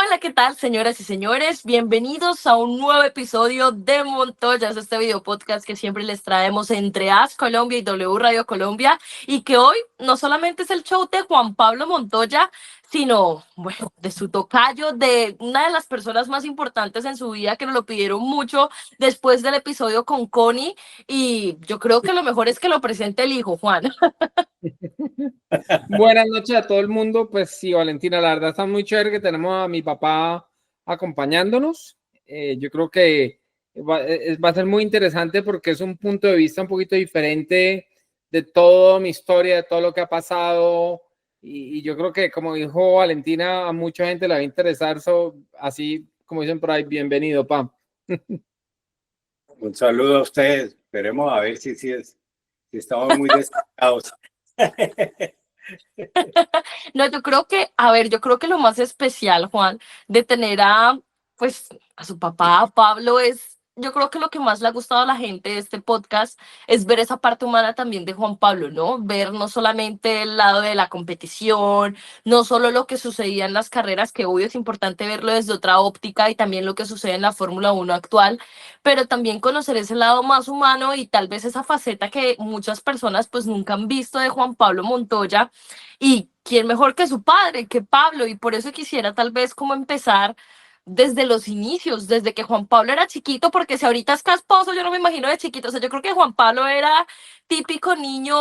Hola, ¿qué tal, señoras y señores? Bienvenidos a un nuevo episodio de Montoyas, este video podcast que siempre les traemos entre AS Colombia y W Radio Colombia, y que hoy no solamente es el show de Juan Pablo Montoya, sino, bueno, de su tocayo, de una de las personas más importantes en su vida, que nos lo pidieron mucho después del episodio con Connie, y yo creo que lo mejor es que lo presente el hijo, Juan. Buenas noches a todo el mundo. Pues sí, Valentina, la verdad está muy chévere que tenemos a mi papá acompañándonos. Yo creo que va a ser muy interesante porque es un punto de vista un poquito diferente de toda mi historia, de todo lo que ha pasado. Y yo creo que, como dijo Valentina, a mucha gente le va a interesar. Así como dicen por ahí, bienvenido, pa. Un saludo a ustedes. Esperemos a ver si estamos muy destacados. No, yo creo que, a ver, yo creo que lo más especial, Juan, de tener pues, a su papá, a Pablo, yo creo que lo que más le ha gustado a la gente de este podcast es ver esa parte humana también de Juan Pablo, ¿no? Ver no solamente el lado de la competición, no solo lo que sucedía en las carreras, que obvio es importante verlo desde otra óptica, y también lo que sucede en la Fórmula 1 actual, pero también conocer ese lado más humano y tal vez esa faceta que muchas personas pues nunca han visto de Juan Pablo Montoya. Y quién mejor que su padre, que Pablo, y por eso quisiera tal vez como empezar desde los inicios, desde que Juan Pablo era chiquito, porque si ahorita es casposo, yo no me imagino de chiquito. O sea, yo creo que Juan Pablo era típico niño,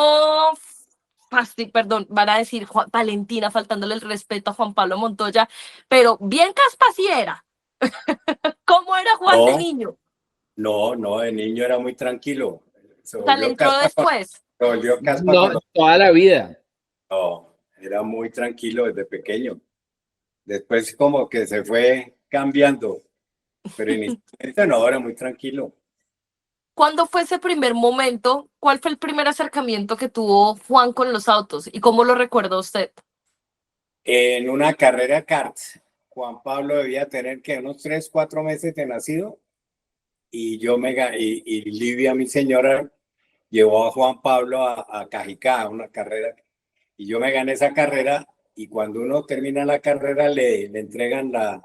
perdón, van a decir Valentina, faltándole el respeto a Juan Pablo Montoya, pero bien caspa sí era. ¿Cómo era Juan de niño? No, de niño era muy tranquilo. Se O sea, le volvió entró caspa después. se volvió caspa No, toda la vida. No, era muy tranquilo desde pequeño. Después como que se fue cambiando, pero inicialmente no, era muy tranquilo. ¿Cuándo fue ese primer momento? ¿Cuál fue el primer acercamiento que tuvo Juan con los autos y cómo lo recuerda usted? En una carrera de karts, Juan Pablo debía tener que unos 3, 4 meses de nacido y y Livia, mi señora, llevó a Juan Pablo a Cajicá, a una carrera, y yo me gané esa carrera, y cuando uno termina la carrera le entregan la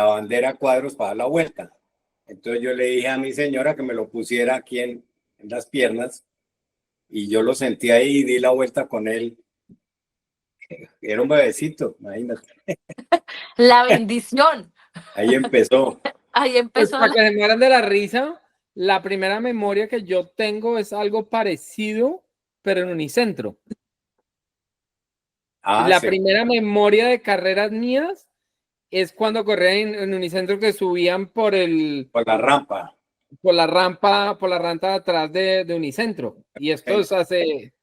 bandera a cuadros para dar la vuelta. Entonces yo le dije a mi señora que me lo pusiera aquí en las piernas, y yo lo sentí ahí y di la vuelta con él. Era un bebecito, imagínate. La bendición. Ahí empezó. Ahí Pues empezó. para que se mueran de la risa, la primera memoria que yo tengo es algo parecido, pero en Unicentro. La primera memoria de carreras mías es cuando corría en Unicentro, que subían por la rampa. Por la rampa de atrás de Unicentro. Y esto es hace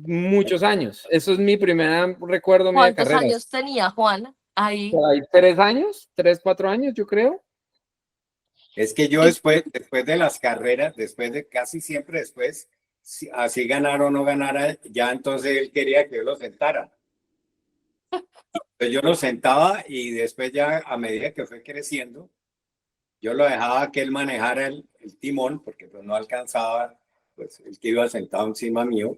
muchos años. Eso es mi primer recuerdo mío de ¿Cuántos carreras. años tenía Juan? Ahí. Por ahí 3 años, 3, 4 años, yo creo. Es que yo después de las carreras, después de casi siempre después, así ganara o no ganara, ya entonces él quería que yo lo sentara. Entonces yo lo sentaba, y después ya a medida que fue creciendo, yo lo dejaba que él manejara el timón, porque pues no alcanzaba, pues él que iba sentado encima mío.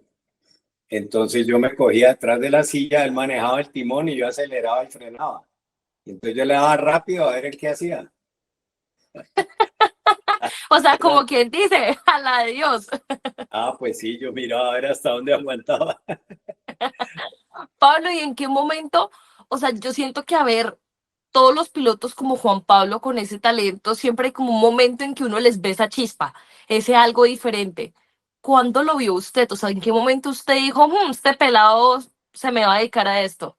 Entonces yo me cogía detrás de la silla, él manejaba el timón y yo aceleraba y frenaba. Y entonces yo le daba rápido a ver el qué hacía. O sea, como quien dice, a la de Dios. Pues sí, yo miraba a ver hasta dónde aguantaba. Pablo, ¿y en qué momento? O sea, yo siento que, a ver, todos los pilotos como Juan Pablo con ese talento, siempre hay como un momento en que uno les ve esa chispa, ese algo diferente. ¿Cuándo lo vio usted? O sea, ¿en qué momento usted dijo, este pelado se me va a dedicar a esto"?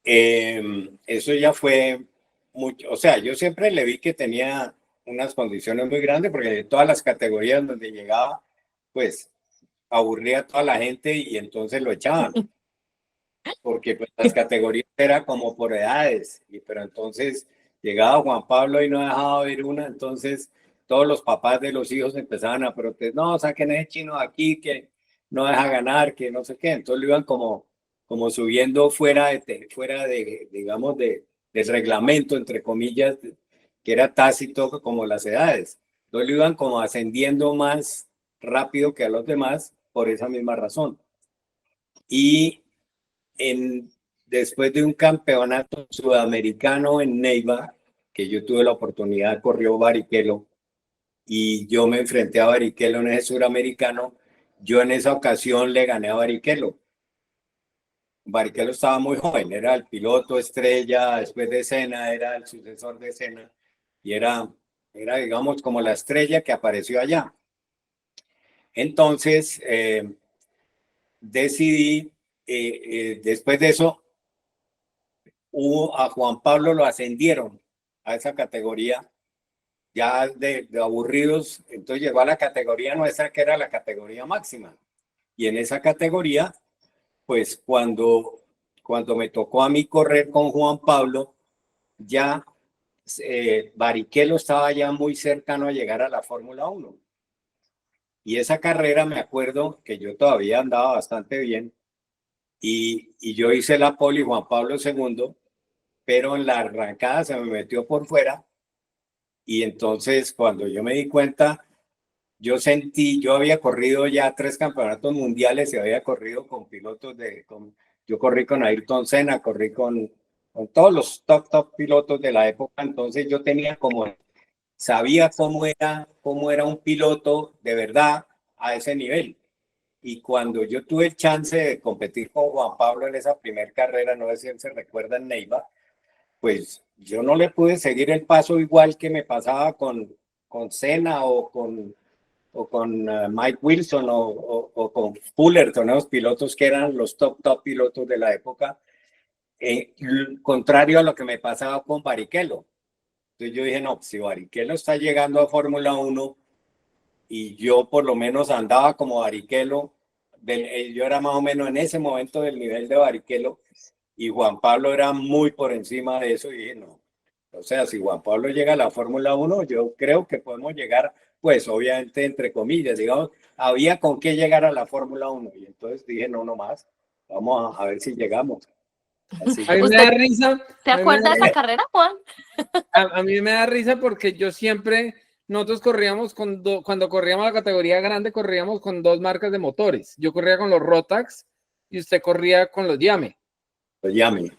Eso ya fue mucho, o sea, yo siempre le vi que tenía unas condiciones muy grandes, porque en todas las categorías donde llegaba, pues aburría a toda la gente y entonces lo echaban, porque pues, las categorías eran como por edades, pero entonces llegaba Juan Pablo y no dejaba ver una, entonces todos los papás de los hijos empezaban a protestar, no, saquen ese chino de aquí que no deja ganar, que no sé qué, entonces lo iban como subiendo fuera de digamos, del reglamento, entre comillas, que era tácito como las edades. Entonces lo iban como ascendiendo más rápido que a los demás por esa misma razón. Y después de un campeonato sudamericano en Neiva, que yo tuve la oportunidad, corrió Barrichello, y yo me enfrenté a Barrichello en ese suramericano. Yo en esa ocasión le gané a Barrichello. Barrichello estaba muy joven, era el piloto estrella, después de Senna, era el sucesor de Senna, y era digamos, como la estrella que apareció allá. Entonces, decidí, después de eso, a Juan Pablo lo ascendieron a esa categoría, ya de aburridos, entonces llegó a la categoría nuestra, que era la categoría máxima. Y en esa categoría, pues cuando me tocó a mí correr con Juan Pablo, ya Barrichello estaba ya muy cercano a llegar a la Fórmula 1. Y esa carrera me acuerdo que yo todavía andaba bastante bien y yo hice la pole y Juan Pablo segundo, pero en la arrancada se me metió por fuera y entonces cuando yo me di cuenta, yo había corrido ya 3 campeonatos mundiales y había corrido con pilotos yo corrí con Ayrton Senna, corrí con todos los top pilotos de la época, entonces yo sabía cómo era un piloto de verdad a ese nivel. Y cuando yo tuve el chance de competir con Juan Pablo en esa primera carrera, no sé si él se recuerda, en Neiva, pues yo no le pude seguir el paso igual que me pasaba con Senna o con Mike Wilson o con Fullerton, esos pilotos que eran los top pilotos de la época, contrario a lo que me pasaba con Barrichello. Entonces yo dije, no, si Barrichello está llegando a Fórmula 1 y yo por lo menos andaba como Barrichello, yo era más o menos en ese momento del nivel de Barrichello y Juan Pablo era muy por encima de eso y dije, no, o sea, si Juan Pablo llega a la Fórmula 1, yo creo que podemos llegar, pues obviamente entre comillas, digamos, había con qué llegar a la Fórmula 1 y entonces dije, no, no más, vamos a ver si llegamos. Así. A mí me da risa. ¿Te acuerdas de esa carrera, Juan? A mí me da risa porque nosotros corríamos cuando corríamos la categoría grande, corríamos con 2 marcas de motores. Yo corría con los Rotax y usted corría con los Yame. Los Yame.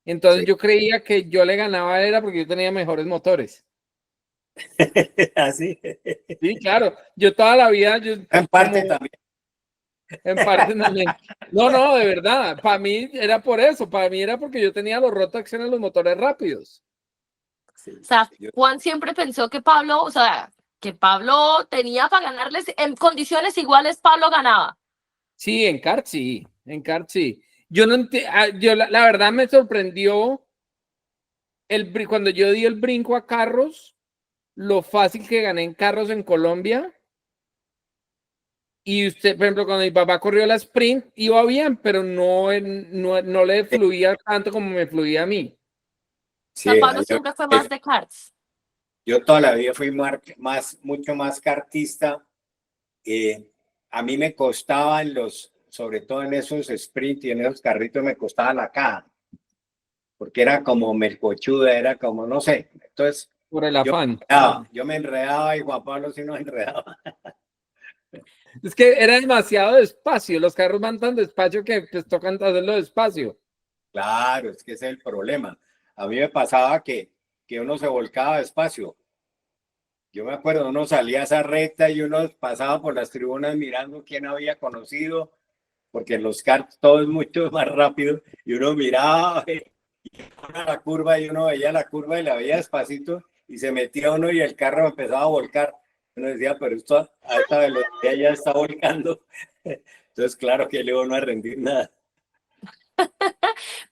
Entonces sí. Yo creía que yo le ganaba era porque yo tenía mejores motores. ¿Así? Sí, claro. Yo toda la vida... En parte también. En parte también. No, de verdad. Para mí era por eso. Para mí era porque yo tenía los Rotax en los motores rápidos. Sí, o sea, Juan siempre pensó que Pablo tenía para ganarles en condiciones iguales, Pablo ganaba. Sí, en kart sí. Yo no la verdad me sorprendió cuando yo di el brinco a carros, lo fácil que gané en carros en Colombia. Y usted, por ejemplo, cuando mi papá corrió la sprint, iba bien, pero no le fluía tanto como me fluía a mí. Sí, o sea, Pablo siempre fue más de karts. Yo toda la vida fui mucho más kartista. A mí me costaba sobre todo en esos sprint y en esos carritos me costaba la caja. Porque era como melcochuda, era como, no sé. Entonces, por el afán. Yo me enredaba y Juan Pablo sí nos enredaba. Es que era demasiado despacio, los carros van tan despacio que pues tocan hacerlo despacio. Claro, es que ese es el problema. A mí me pasaba que uno se volcaba despacio. Yo me acuerdo, uno salía a esa recta y uno pasaba por las tribunas mirando quién había conocido, porque en los karts todo es mucho más rápido, y uno miraba la curva y uno veía la curva y la veía despacito y se metía uno y el carro empezaba a volcar. Uno decía, pero esto a esta velocidad ya está volcando. Entonces, claro que le iba a rendir nada.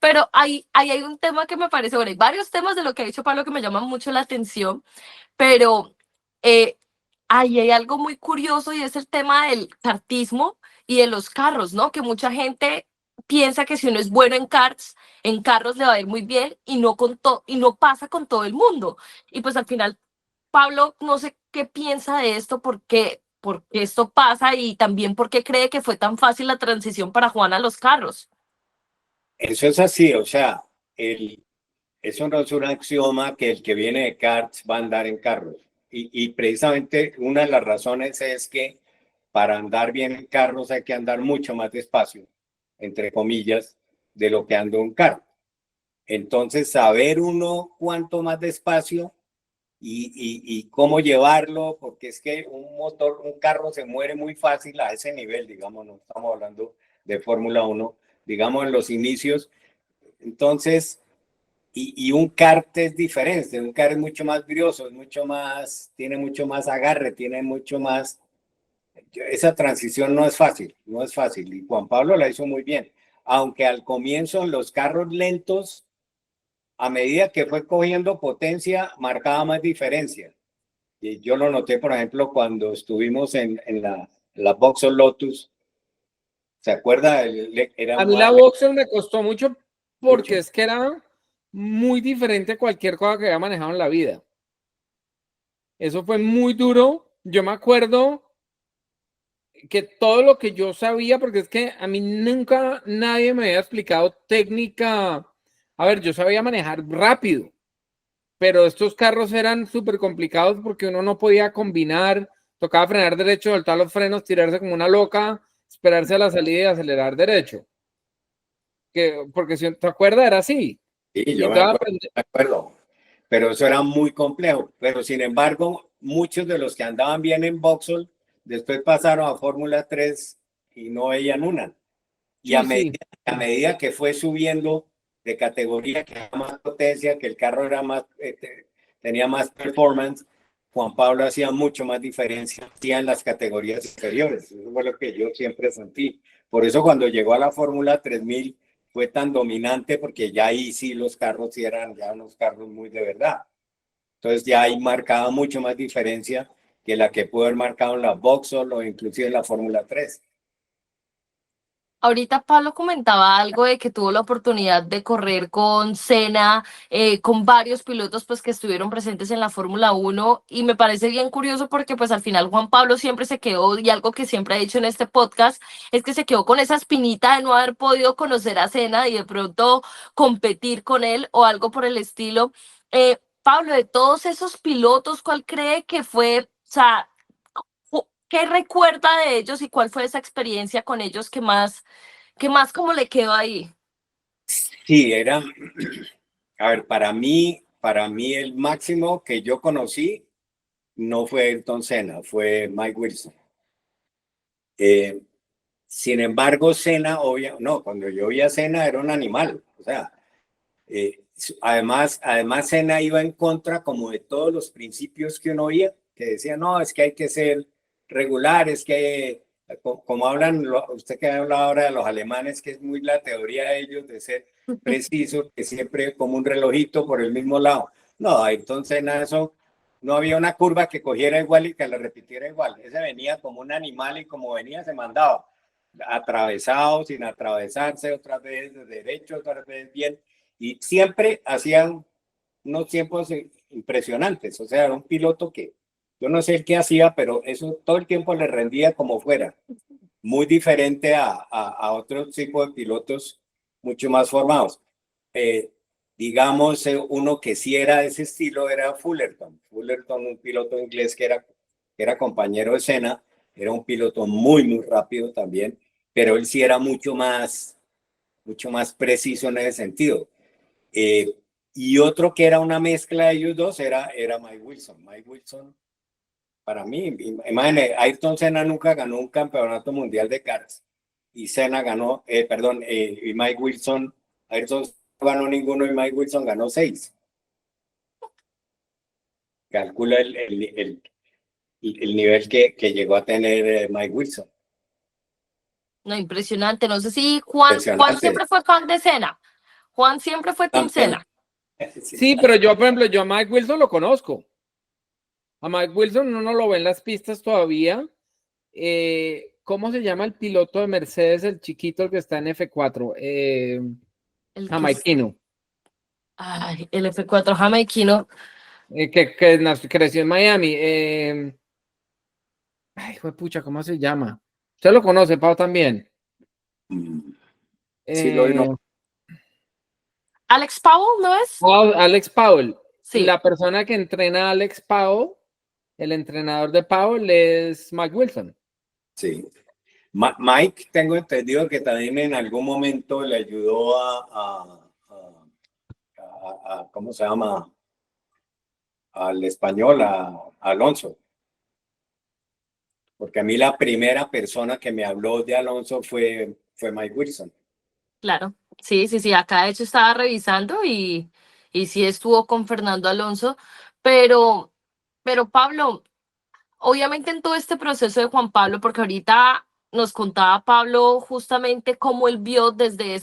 Pero ahí hay un tema que me parece, bueno, hay varios temas de lo que ha dicho Pablo que me llaman mucho la atención, pero ahí hay algo muy curioso y es el tema del kartismo y de los carros, ¿no? Que mucha gente piensa que si uno es bueno en carros le va a ir muy bien y no pasa con todo el mundo. Y pues al final, Pablo, no sé qué piensa de esto, por qué esto pasa y también por qué cree que fue tan fácil la transición para Juan a los carros. Eso es así, o sea, eso no es un axioma que el que viene de karts va a andar en carros. Y precisamente una de las razones es que para andar bien en carros hay que andar mucho más despacio, entre comillas, de lo que anda un carro. Entonces, saber uno cuánto más despacio y cómo llevarlo, porque es que un carro se muere muy fácil a ese nivel, digamos, no estamos hablando de Fórmula 1, digamos en los inicios. Entonces, y un kart es diferente, un kart es mucho más brioso, es mucho más, tiene mucho más agarre, tiene mucho más. Esa transición no es fácil, no es fácil, y Juan Pablo la hizo muy bien, aunque al comienzo en los carros lentos, a medida que fue cogiendo potencia, marcaba más diferencia. Y yo lo noté, por ejemplo, cuando estuvimos en la Vauxhall Lotus, ¿se acuerda? Era A mí la más, Boxer me costó mucho porque mucho. es que era muy diferente a cualquier cosa que había manejado en la vida. Eso fue muy duro. Yo me acuerdo que todo lo que yo sabía, porque es que a mí nunca nadie me había explicado técnica. A ver, yo sabía manejar rápido, pero estos carros eran súper complicados porque uno no podía combinar, tocaba frenar derecho, soltar los frenos, tirarse como una loca, esperarse a la salida y acelerar derecho. Porque si te acuerdas era así. Sí, Y yo entonces me acuerdo, pero eso era muy complejo. Pero sin embargo, muchos de los que andaban bien en Vauxhall después pasaron a Fórmula 3 y no veían una. Y sí, sí. a medida que fue subiendo de categoría, que era más potencia, que el carro era más, tenía más performance, Juan Pablo hacía mucho más diferencia en las categorías inferiores. Eso fue lo que yo siempre sentí. Por eso cuando llegó a la Fórmula 3000 fue tan dominante, porque ya ahí sí los carros sí eran ya unos carros muy de verdad. Entonces ya ahí marcaba mucho más diferencia que la que pudo haber marcado en la Vauxhall o inclusive en la Fórmula 3. Ahorita Pablo comentaba algo de que tuvo la oportunidad de correr con Senna, con varios pilotos pues que estuvieron presentes en la Fórmula 1 y me parece bien curioso porque pues al final Juan Pablo siempre se quedó y algo que siempre ha dicho en este podcast es que se quedó con esa espinita de no haber podido conocer a Senna y de pronto competir con él o algo por el estilo. Pablo, de todos esos pilotos, ¿cuál cree que fue, o sea, qué recuerda de ellos y cuál fue esa experiencia con ellos que más como le quedó ahí? Sí, era, a ver, para mí el máximo que yo conocí no fue Ayrton Senna, fue Mike Wilson. Eh, Sin embargo, Senna, no, cuando yo vi a Senna era un animal, o sea, además Senna iba en contra como de todos los principios que uno oía, que decía, no, es que hay que ser regular, es que, como hablan, usted que habla ahora de los alemanes, que es muy la teoría de ellos de ser preciso, que siempre como un relojito por el mismo lado. No, entonces nada, eso no había una curva que cogiera igual y que la repitiera igual. Ese venía como un animal y como venía se mandaba atravesado, sin atravesarse, otra vez de derecho, otra vez bien, y siempre hacían unos tiempos impresionantes. O sea, era un piloto que yo no sé qué hacía, pero eso todo el tiempo le rendía como fuera. Muy diferente a otro tipo de pilotos mucho más formados. Eh, digamos, uno que sí era de ese estilo era Fullerton. Fullerton, un piloto inglés que era compañero de Senna, era un piloto muy, muy rápido también, pero él sí era mucho más preciso en ese sentido. Eh, y otro que era una mezcla de ellos dos era Mike Wilson. Mike Wilson, para mí, imagínate, Ayrton Senna nunca ganó un campeonato mundial de karts. Y Senna ganó, perdón, y Mike Wilson, Ayrton no ganó ninguno y Mike Wilson ganó 6. Calcula el nivel que llegó a tener Mike Wilson. No, impresionante. No sé si Juan Impresionante. siempre fue fan de Senna. Juan siempre fue Team También. Senna. Sí. Sí, pero yo, por ejemplo, yo a Mike Wilson lo conozco. A Mike Wilson uno no lo ve en las pistas todavía. ¿Cómo se llama el piloto de Mercedes, el chiquito, el que está en F4? El que es, Jamaiquino, ay, el F4 jamaiquino. que creció en Miami. Ay, hijo de pucha, ¿cómo se llama? Usted lo conoce, Pau, también. Sí, lo no. Eh, Alex Powell, ¿no es? Alex Powell. Sí. La persona que entrena a Alex Powell, el entrenador de Powell, es Mike Wilson. Sí. Mike, tengo entendido que también en algún momento le ayudó ¿cómo se llama? Al español, a Alonso. Porque a mí la primera persona que me habló de Alonso fue Mike Wilson. Claro, sí, sí, sí, acá de hecho estaba revisando y sí estuvo con Fernando Alonso, pero, pero Pablo, obviamente en todo este proceso de Juan Pablo, porque ahorita nos contaba Pablo justamente cómo él vio desde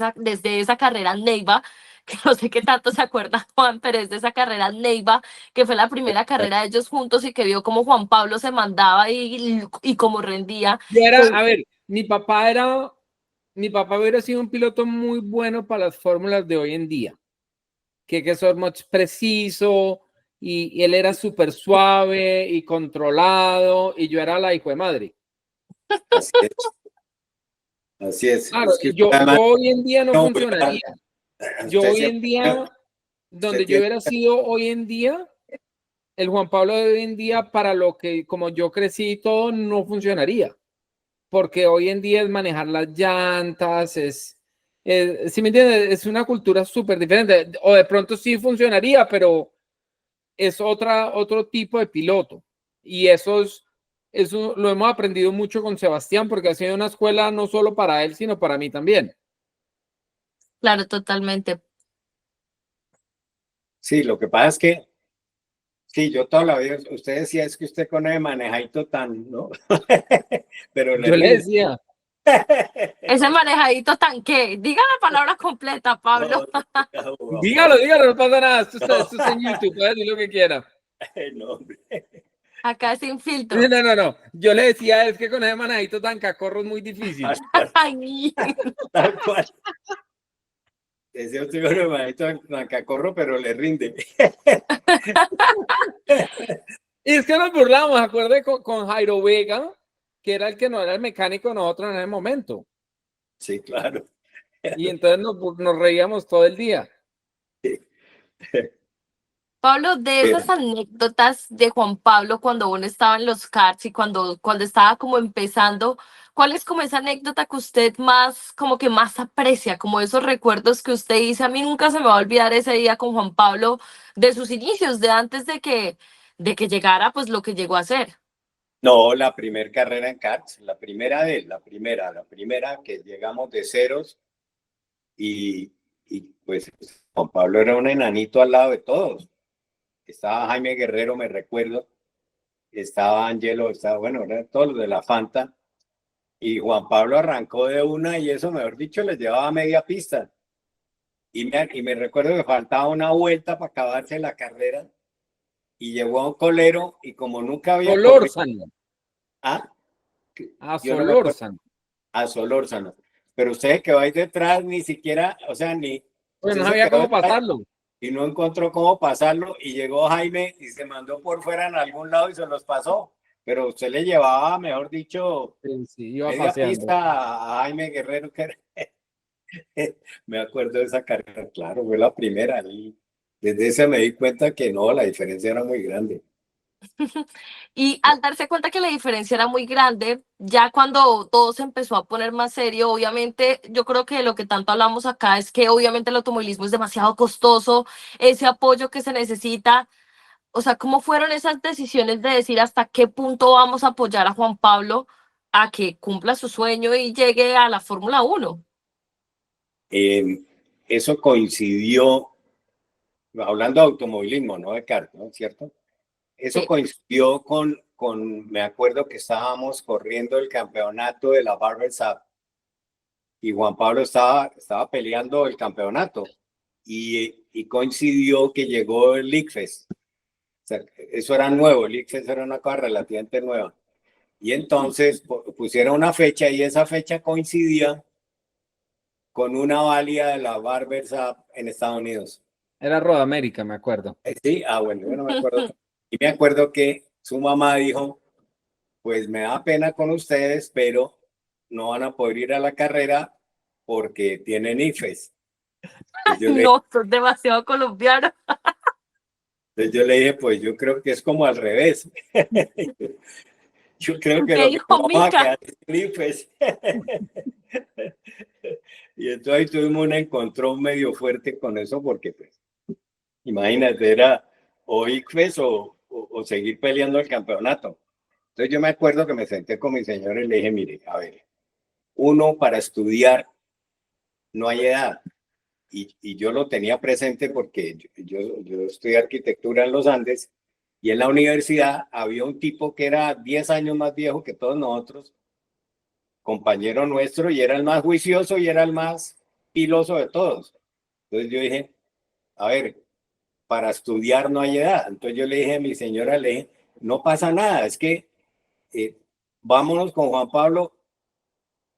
esa carrera en Neiva, que no sé qué tanto se acuerda Juan, pero es de esa carrera en Neiva, que fue la primera carrera de ellos juntos y que vio cómo Juan Pablo se mandaba y cómo rendía. A ver, mi papá hubiera sido un piloto muy bueno para las fórmulas de hoy en día, que son más preciso y él era súper suave y controlado y yo era la hijo de madre. Así es. Así es. Claro, Es que yo además, hoy en día no no, funcionaría. Yo usted hoy en siempre, día, usted donde yo tiene, hubiera sido hoy en día, el Juan Pablo de hoy en día, para lo que como yo crecí y todo, no funcionaría. Porque hoy en día es manejar las llantas, ¿sí me entiendes? Es una cultura súper diferente. O de pronto sí funcionaría, pero es otro tipo de piloto. Y eso lo hemos aprendido mucho con Sebastián, porque ha sido una escuela no solo para él, sino para mí también. Claro, totalmente. sí, lo que pasa es que, sí, yo toda la vida, usted decía, es que usted con el manejadito tan, ¿no? Pero le Yo le rinde. decía, Ese manejadito tanque, diga la palabra completa, Pablo. dígalo, no pasa nada. No, Esto está en YouTube, puede decir lo que quiera. no, hombre. Acá es sin filtro. No. Yo le decía, es que con ese manejadito tan cacorro es muy difícil. Ay, Tal cual. Decía usted con el manejito tan cacorro, pero le rinde. Y es que nos burlamos, acuerde con Jairo Vega, que era el que no era el mecánico de nosotros en ese momento. Sí, claro. Y entonces nos reíamos todo el día. Pablo, de esas anécdotas de Juan Pablo cuando uno estaba en los karts y cuando estaba como empezando, ¿cuál es como esa anécdota que usted más, como que más aprecia, como esos recuerdos que usted dice? A mí nunca se me va a olvidar ese día con Juan Pablo de sus inicios, de antes de que llegara pues lo que llegó a ser. No, la primera carrera en karts, la primera que llegamos de ceros y pues Juan Pablo era un enanito al lado de todos. Estaba Jaime Guerrero, me recuerdo, estaba Angelo, estaba, bueno, eran todos los de la Fanta, y Juan Pablo arrancó de una y eso, mejor dicho, les llevaba media pista. Y me recuerdo que faltaba una vuelta para acabarse la carrera y llegó a un colero y como nunca había corrido, Solórzano. ah, A yo no me acuerdo, Solórzano. a Solórzano, pero usted que va ahí detrás ni siquiera, o sea, Pues usted no se sabía quedó cómo detrás pasarlo. y no encontró cómo pasarlo y llegó Jaime y se mandó por fuera en algún lado y se los pasó, pero usted le llevaba, mejor dicho, Sí, iba media paseando. pista a Jaime Guerrero, que me acuerdo de esa carrera, claro, fue la primera y desde ese me di cuenta que no, la diferencia era muy grande. Y al darse cuenta que la diferencia era muy grande, ya cuando todo se empezó a poner más serio, obviamente yo creo que lo que tanto hablamos acá es que obviamente el automovilismo es demasiado costoso, ese apoyo que se necesita, o sea, ¿cómo fueron esas decisiones de decir hasta qué punto vamos a apoyar a Juan Pablo a que cumpla su sueño y llegue a la Fórmula 1? Eh, Eso coincidió, hablando de automovilismo, no de kart, ¿no es cierto? Eso Sí. coincidió me acuerdo que estábamos corriendo el campeonato de la Barber Cup y Juan Pablo estaba peleando el campeonato y coincidió que llegó el League Fest. O sea, eso era nuevo, el League Fest era una cosa relativamente nueva. Y entonces pusieron una fecha y esa fecha coincidía con una válida de la Barber Cup en Estados Unidos. Era Rodamérica, me acuerdo. Sí, bueno, yo no me acuerdo. Y me acuerdo que su mamá dijo, pues me da pena con ustedes, pero no van a poder ir a la carrera porque tienen IFES. No, sos demasiado colombiano. Entonces yo le dije, pues yo creo que es como al revés. Yo creo que ¿Qué lo que dijo no vamos a Mica? quedar es IFES. Y entonces ahí tuvimos un encontrón medio fuerte con eso, porque pues, imagínate, era o IFES o seguir peleando el campeonato. Entonces yo me acuerdo que me senté con mi señora y le dije, mire, a ver, uno para estudiar no hay edad. Y yo lo tenía presente porque yo estudié arquitectura en los Andes y en la universidad había un tipo que era 10 años más viejo que todos nosotros, compañero nuestro, y era el más juicioso y era el más piloso de todos. Entonces yo dije, a ver, para estudiar no hay edad. Entonces yo le dije a mi señora, le dije, no pasa nada, es que vámonos con Juan Pablo,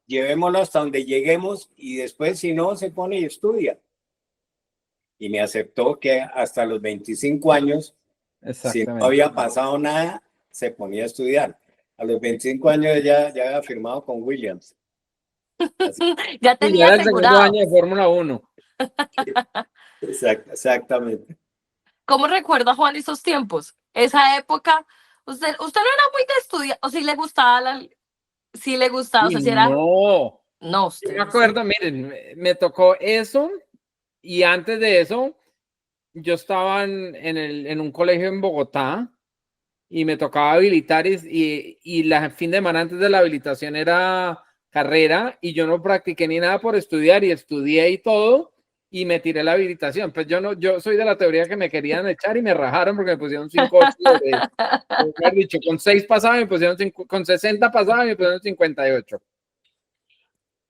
llevémoslo hasta donde lleguemos y después si no se pone y estudia. Y me aceptó que hasta los 25 años, si no Exactamente. había pasado nada, se ponía a estudiar. A los 25 años ya había firmado con Williams. Así, Ya Y ya tenía era el segundo asegurado. año de Fórmula 1. exactamente. ¿Cómo recuerda Juan esos tiempos? Esa época, usted no era muy de estudiar, o si le gustaba sí le gustaba, o sea, si Y era, no, no, yo me usted, acuerdo, miren, me tocó eso y antes de eso yo estaba en un colegio en Bogotá y me tocaba habilitar y la fin de semana antes de la habilitación era carrera y yo no practiqué ni nada por estudiar y estudié y todo y me tiré la habilitación. Pues yo soy de la teoría que me querían echar y me rajaron porque me pusieron 5.8 mejor dicho, con 6 pasaba y me pusieron con 60 pasaba y me pusieron 58.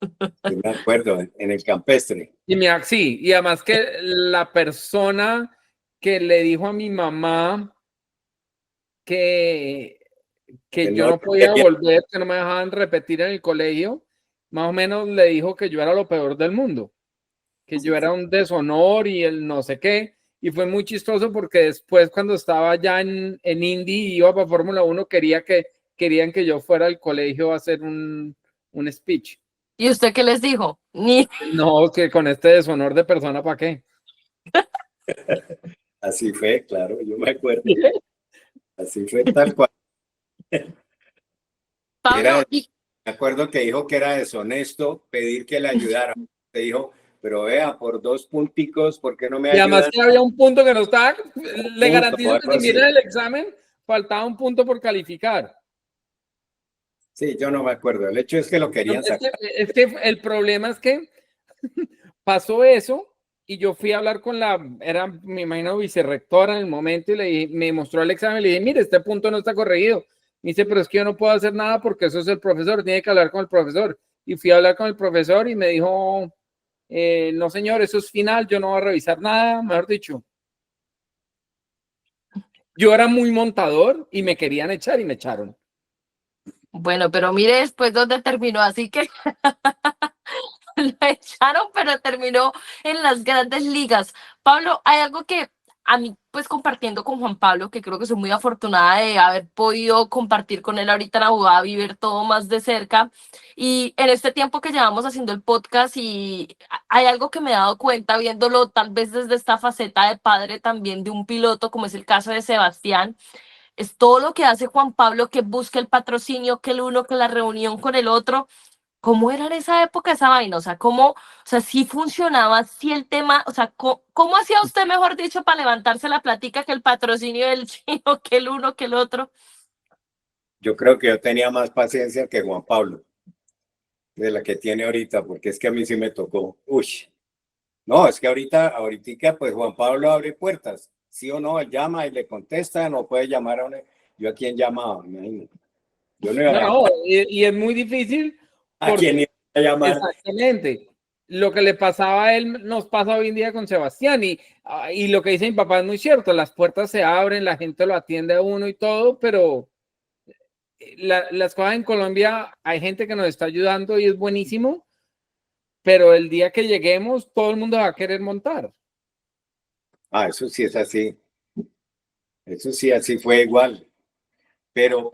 Yo me acuerdo en el campestre. Y mira, sí, y además que la persona que le dijo a mi mamá que, Que que yo no, no podía volver, que no me dejaban repetir en el colegio, más o menos le dijo que yo era lo peor del mundo, que yo era un deshonor y el no sé qué. Y fue muy chistoso porque después cuando estaba ya en Indy y iba para Fórmula 1, querían que yo fuera al colegio a hacer un speech. ¿Y usted qué les dijo? Ni, No, que con este deshonor de persona, ¿para qué? así fue, claro, yo me acuerdo. Así fue tal cual. Pablo, Era, me acuerdo que dijo que era deshonesto pedir que le ayudara. Te dijo, pero vea, por 2 punticos, ¿por qué no me Y además ayudan? que había un punto que no estaba, Un le punto o garantizo que algo si mira así. el examen, faltaba un punto por calificar. Sí, yo no me acuerdo. El hecho es que lo querían Es que, sacar. es que el problema es que pasó eso y yo fui a hablar con era, me imagino, vicerrectora en el momento y le dije, me mostró el examen y le dije, mire, este punto no está corregido. Me dice, pero es que yo no puedo hacer nada porque eso es el profesor, tiene que hablar con el profesor. Y fui a hablar con el profesor y me dijo, no señor, eso es final, yo no voy a revisar nada, mejor dicho. Yo era muy montador y me querían echar y me echaron. bueno, pero mire después dónde terminó, así que lo echaron, pero terminó en las grandes ligas. Pablo, hay algo que a mí, pues compartiendo con Juan Pablo, que creo que soy muy afortunada de haber podido compartir con él ahorita en Abu Dhabi, ver todo más de cerca. Y en este tiempo que llevamos haciendo el podcast, y hay algo que me he dado cuenta viéndolo tal vez desde esta faceta de padre también de un piloto, como es el caso de Sebastián, es todo lo que hace Juan Pablo, que busca el patrocinio, que el uno, que la reunión con el otro. ¿Cómo era en esa época esa vaina? O sea, ¿cómo, o sea, sí funcionaba, sí el tema, o sea, ¿cómo hacía usted, mejor dicho, para levantarse la platica que el patrocinio del chino, que el uno, que el otro? Yo creo que yo tenía más paciencia que Juan Pablo, de la que tiene ahorita, porque es que a mí sí me tocó. Uy, no, es que ahorita, pues Juan Pablo abre puertas. Sí o no, él llama y le contesta, no puede llamar a una. Yo a quién llamaba, imagínate. Yo no iba a No, llamar. no, y es muy difícil ¿A porque quién iba a llamar? exactamente lo que le pasaba a él nos pasa hoy en día con Sebastián y lo que dice mi papá es muy cierto, las puertas se abren, la gente lo atiende a uno y todo, pero las cosas en Colombia hay gente que nos está ayudando y es buenísimo, pero el día que lleguemos todo el mundo va a querer montar. Ah, eso sí es así. Eso sí, así fue igual. Pero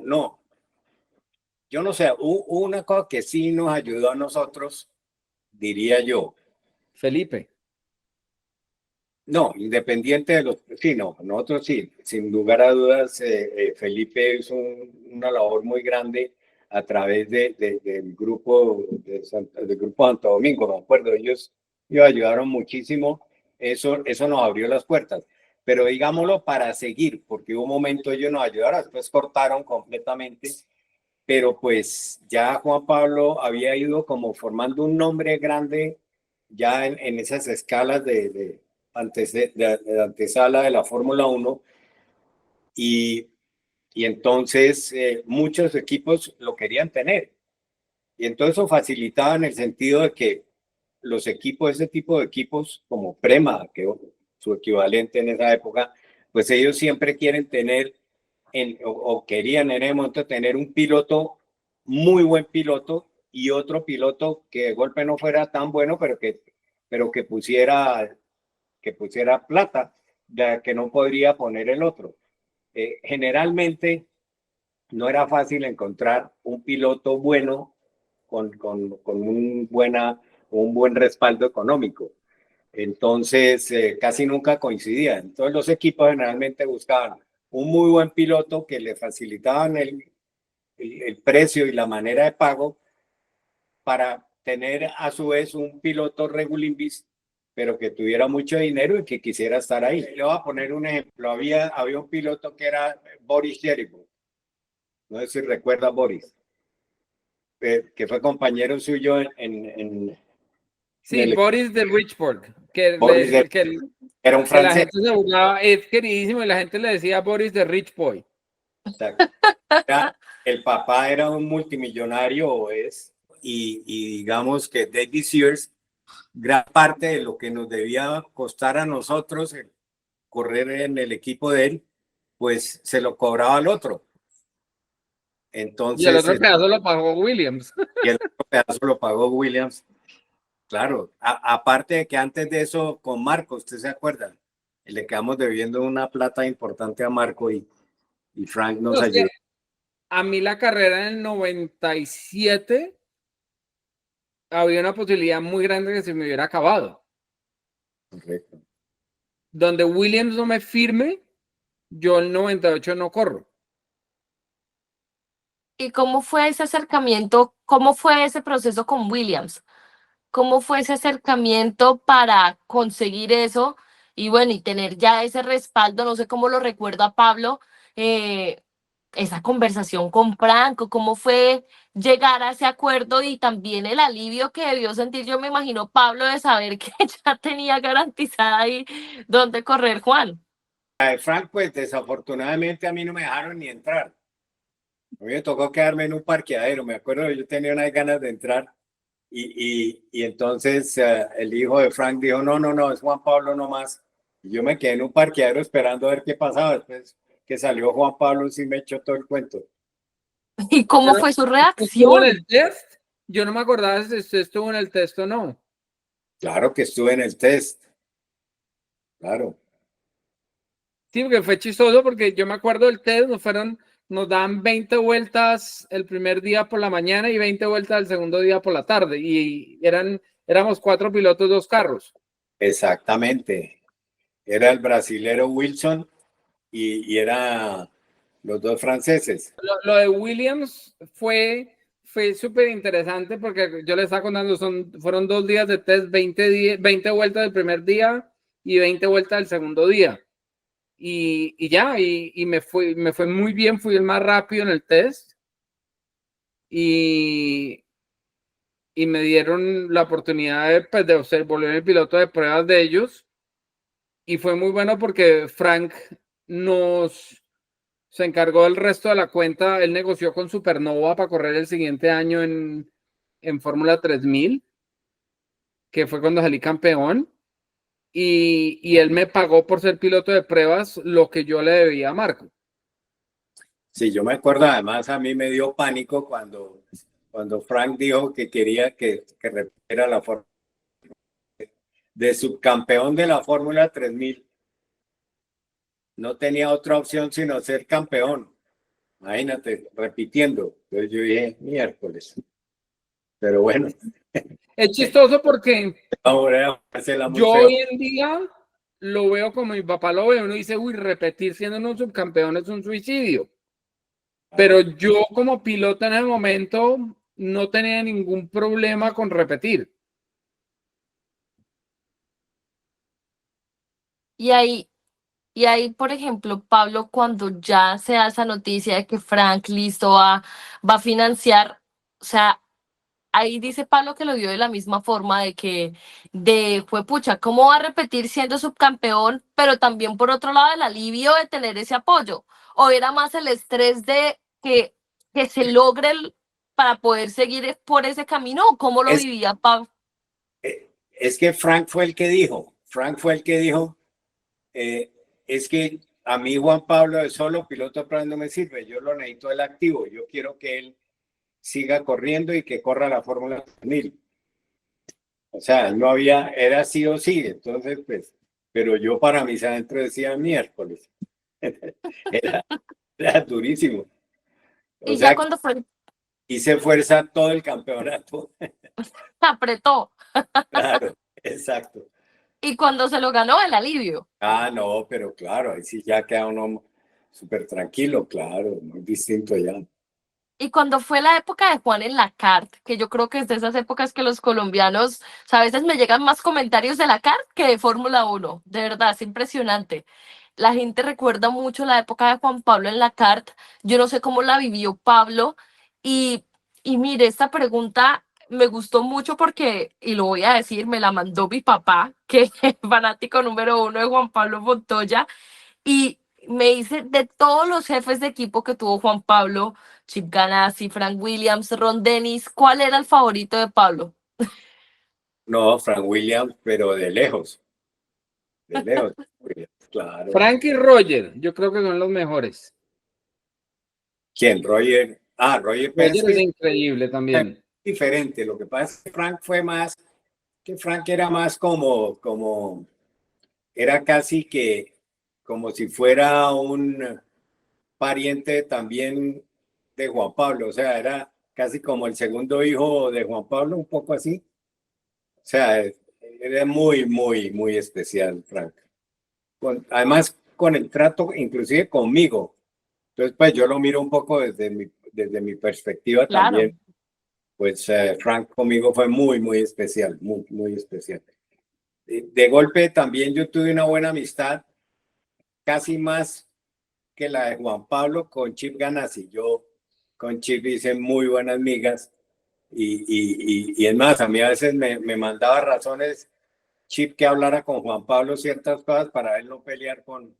no. Yo no sé, una cosa que sí nos ayudó a nosotros, diría yo. Felipe. No, independiente de los, sí, no, nosotros sí, sin lugar a dudas, Felipe hizo una labor muy grande a través del grupo del grupo Santo Domingo, me acuerdo, ellos ayudaron muchísimo, eso nos abrió las puertas, pero digámoslo para seguir, porque hubo un momento ellos nos ayudaron, después cortaron completamente, pero pues ya Juan Pablo había ido como formando un nombre grande ya en esas escalas de antesala de la Fórmula 1 y, y entonces muchos equipos lo querían tener. Y entonces eso facilitaba en el sentido de que los equipos, ese tipo de equipos como Prema, que su equivalente en esa época, pues ellos siempre quieren tener o querían en ese momento tener un piloto, muy buen piloto, y otro piloto que de golpe no fuera tan bueno, pero que pusiera plata, la que no podría poner el otro. Generalmente no era fácil encontrar un piloto bueno con un buen respaldo económico. Entonces, casi nunca coincidía. Entonces, los equipos generalmente buscaban un muy buen piloto que le facilitaban el precio y la manera de pago para tener a su vez un piloto regulimbis, pero que tuviera mucho dinero y que quisiera estar ahí. Le voy a poner un ejemplo. Había un piloto que era Boris Jericho. No sé si recuerda a Boris, que fue compañero suyo Sí, el Boris de Richburg, Boris era un que la francés. gente se burlaba, es queridísimo, y la gente le decía Boris de Rich Boy. El papá era un multimillonario, o es, y digamos que David Sears, gran parte de lo que nos debía costar a nosotros correr en el equipo de él, pues se lo cobraba al otro. Y el Entonces, otro pedazo lo pagó Williams. y el otro pedazo lo pagó Williams. Claro, aparte de que antes de eso con Marco, ¿usted se acuerda? Le quedamos debiendo una plata importante a Marco y Frank nos ayudó. A mí la carrera en el 97 había una posibilidad muy grande que se me hubiera acabado. Correcto. Donde Williams no me firme, yo el 98 no corro. ¿Y cómo fue ese acercamiento? ¿Cómo fue ese proceso con Williams? ¿Cómo fue ese acercamiento para conseguir eso? Y bueno, y tener ya ese respaldo, no sé cómo lo recuerda Pablo, esa conversación con Franco, cómo fue llegar a ese acuerdo y también el alivio que debió sentir, yo me imagino, Pablo, de saber que ya tenía garantizada ahí dónde correr Juan. Frank, pues desafortunadamente a mí no me dejaron ni entrar. A mí me tocó quedarme en un parqueadero. Me acuerdo, yo tenía unas ganas de entrar y entonces el hijo de Frank dijo, no, es Juan Pablo nomás. Y yo me quedé en un parqueadero esperando a ver qué pasaba. Después que salió Juan Pablo, sí me echó todo el cuento. ¿Y cómo fue su ¿Estuvo en reacción? el test? Yo no me acordaba si usted estuvo en el test o no. Claro que estuve en el test. Claro. Sí, porque fue chistoso porque yo me acuerdo del test, nos daban 20 vueltas el primer día por la mañana y 20 vueltas el segundo día por la tarde. Y éramos 4 pilotos, 2 carros. Exactamente. Era el brasilero Wilson y era los dos franceses. Lo de Williams fue súper interesante porque yo le estaba contando, fueron 2 días de test, 20 vueltas el primer día y 20 vueltas el segundo día. Y me fue muy bien, fui el más rápido en el test y me dieron la oportunidad de volver el piloto de pruebas de ellos y fue muy bueno porque Frank se encargó del resto de la cuenta. Él negoció con Supernova para correr el siguiente año en Fórmula 3000, que fue cuando salí campeón. Y él me pagó por ser piloto de pruebas lo que yo le debía a Marco. Sí, yo me acuerdo, además a mí me dio pánico cuando Frank dijo que quería que repitiera la Fórmula de subcampeón de la Fórmula 3000. No tenía otra opción sino ser campeón. Imagínate, repitiendo. Entonces yo dije, miércoles. Pero bueno. Es chistoso porque Ahora yo hoy en día lo veo como mi papá lo ve, uno dice, uy, repetir siendo un subcampeón es un suicidio. Pero yo como piloto en el momento no tenía ningún problema con repetir. Y ahí, por ejemplo, Pablo, cuando ya se da esa noticia de que Frank listo va a financiar, o sea, ahí dice Pablo que lo dio de la misma forma fue pucha, ¿cómo va a repetir siendo subcampeón? Pero también por otro lado el alivio de tener ese apoyo. ¿O era más el estrés de que se logre para poder seguir por ese camino? ¿O cómo lo Es, vivía Pablo? es que Frank fue el que dijo, es que a mí Juan Pablo de solo piloto para no me sirve, yo lo necesito el activo, yo quiero que él siga corriendo y que corra la Fórmula 1000. O sea, no había, era sí o sí, entonces pues, pero yo para mis adentro decía miércoles, era, era durísimo. O Y ya sea, cuando fue, hice fuerza todo el campeonato. se apretó. Claro, exacto. Y cuando se lo ganó, el alivio. Ah, no, pero claro, ahí sí ya queda uno súper tranquilo, claro, muy distinto ya. Y cuando fue la época de Juan en la CART, que yo creo que es de esas épocas que los colombianos, o sea, a veces me llegan más comentarios de la CART que de Fórmula 1, de verdad, es impresionante. La gente recuerda mucho la época de Juan Pablo en la CART, yo no sé cómo la vivió Pablo, y, y mire, esta pregunta me gustó mucho porque, y lo voy a decir, me la mandó mi papá, que es fanático número uno de Juan Pablo Montoya, y me dice, de todos los jefes de equipo que tuvo Juan Pablo, Chip Ganassi, Frank Williams, Ron Dennis, ¿cuál era el favorito de Pablo? No, Frank Williams, pero de lejos, claro. Frank y Roger, yo creo que son los mejores. ¿Quién? Roger. Ah, Roger Roger es Penske. increíble también. Diferente. Lo que pasa es que Frank fue más, que Frank era más era casi que como si fuera un pariente también de Juan Pablo. O sea, era casi como el segundo hijo de Juan Pablo, un poco así. O sea, era muy, muy, muy especial, Frank. Además, con el trato, inclusive conmigo. Entonces, pues yo lo miro un poco desde mi perspectiva Claro. también. Pues Frank conmigo fue muy, muy especial, muy, muy especial. De golpe también yo tuve una buena amistad, casi más que la de Juan Pablo con Chip Ganassi. Yo con Chip hice muy buenas migas y es más, a mí a veces me mandaba razones Chip que hablara con Juan Pablo ciertas cosas para él no pelear con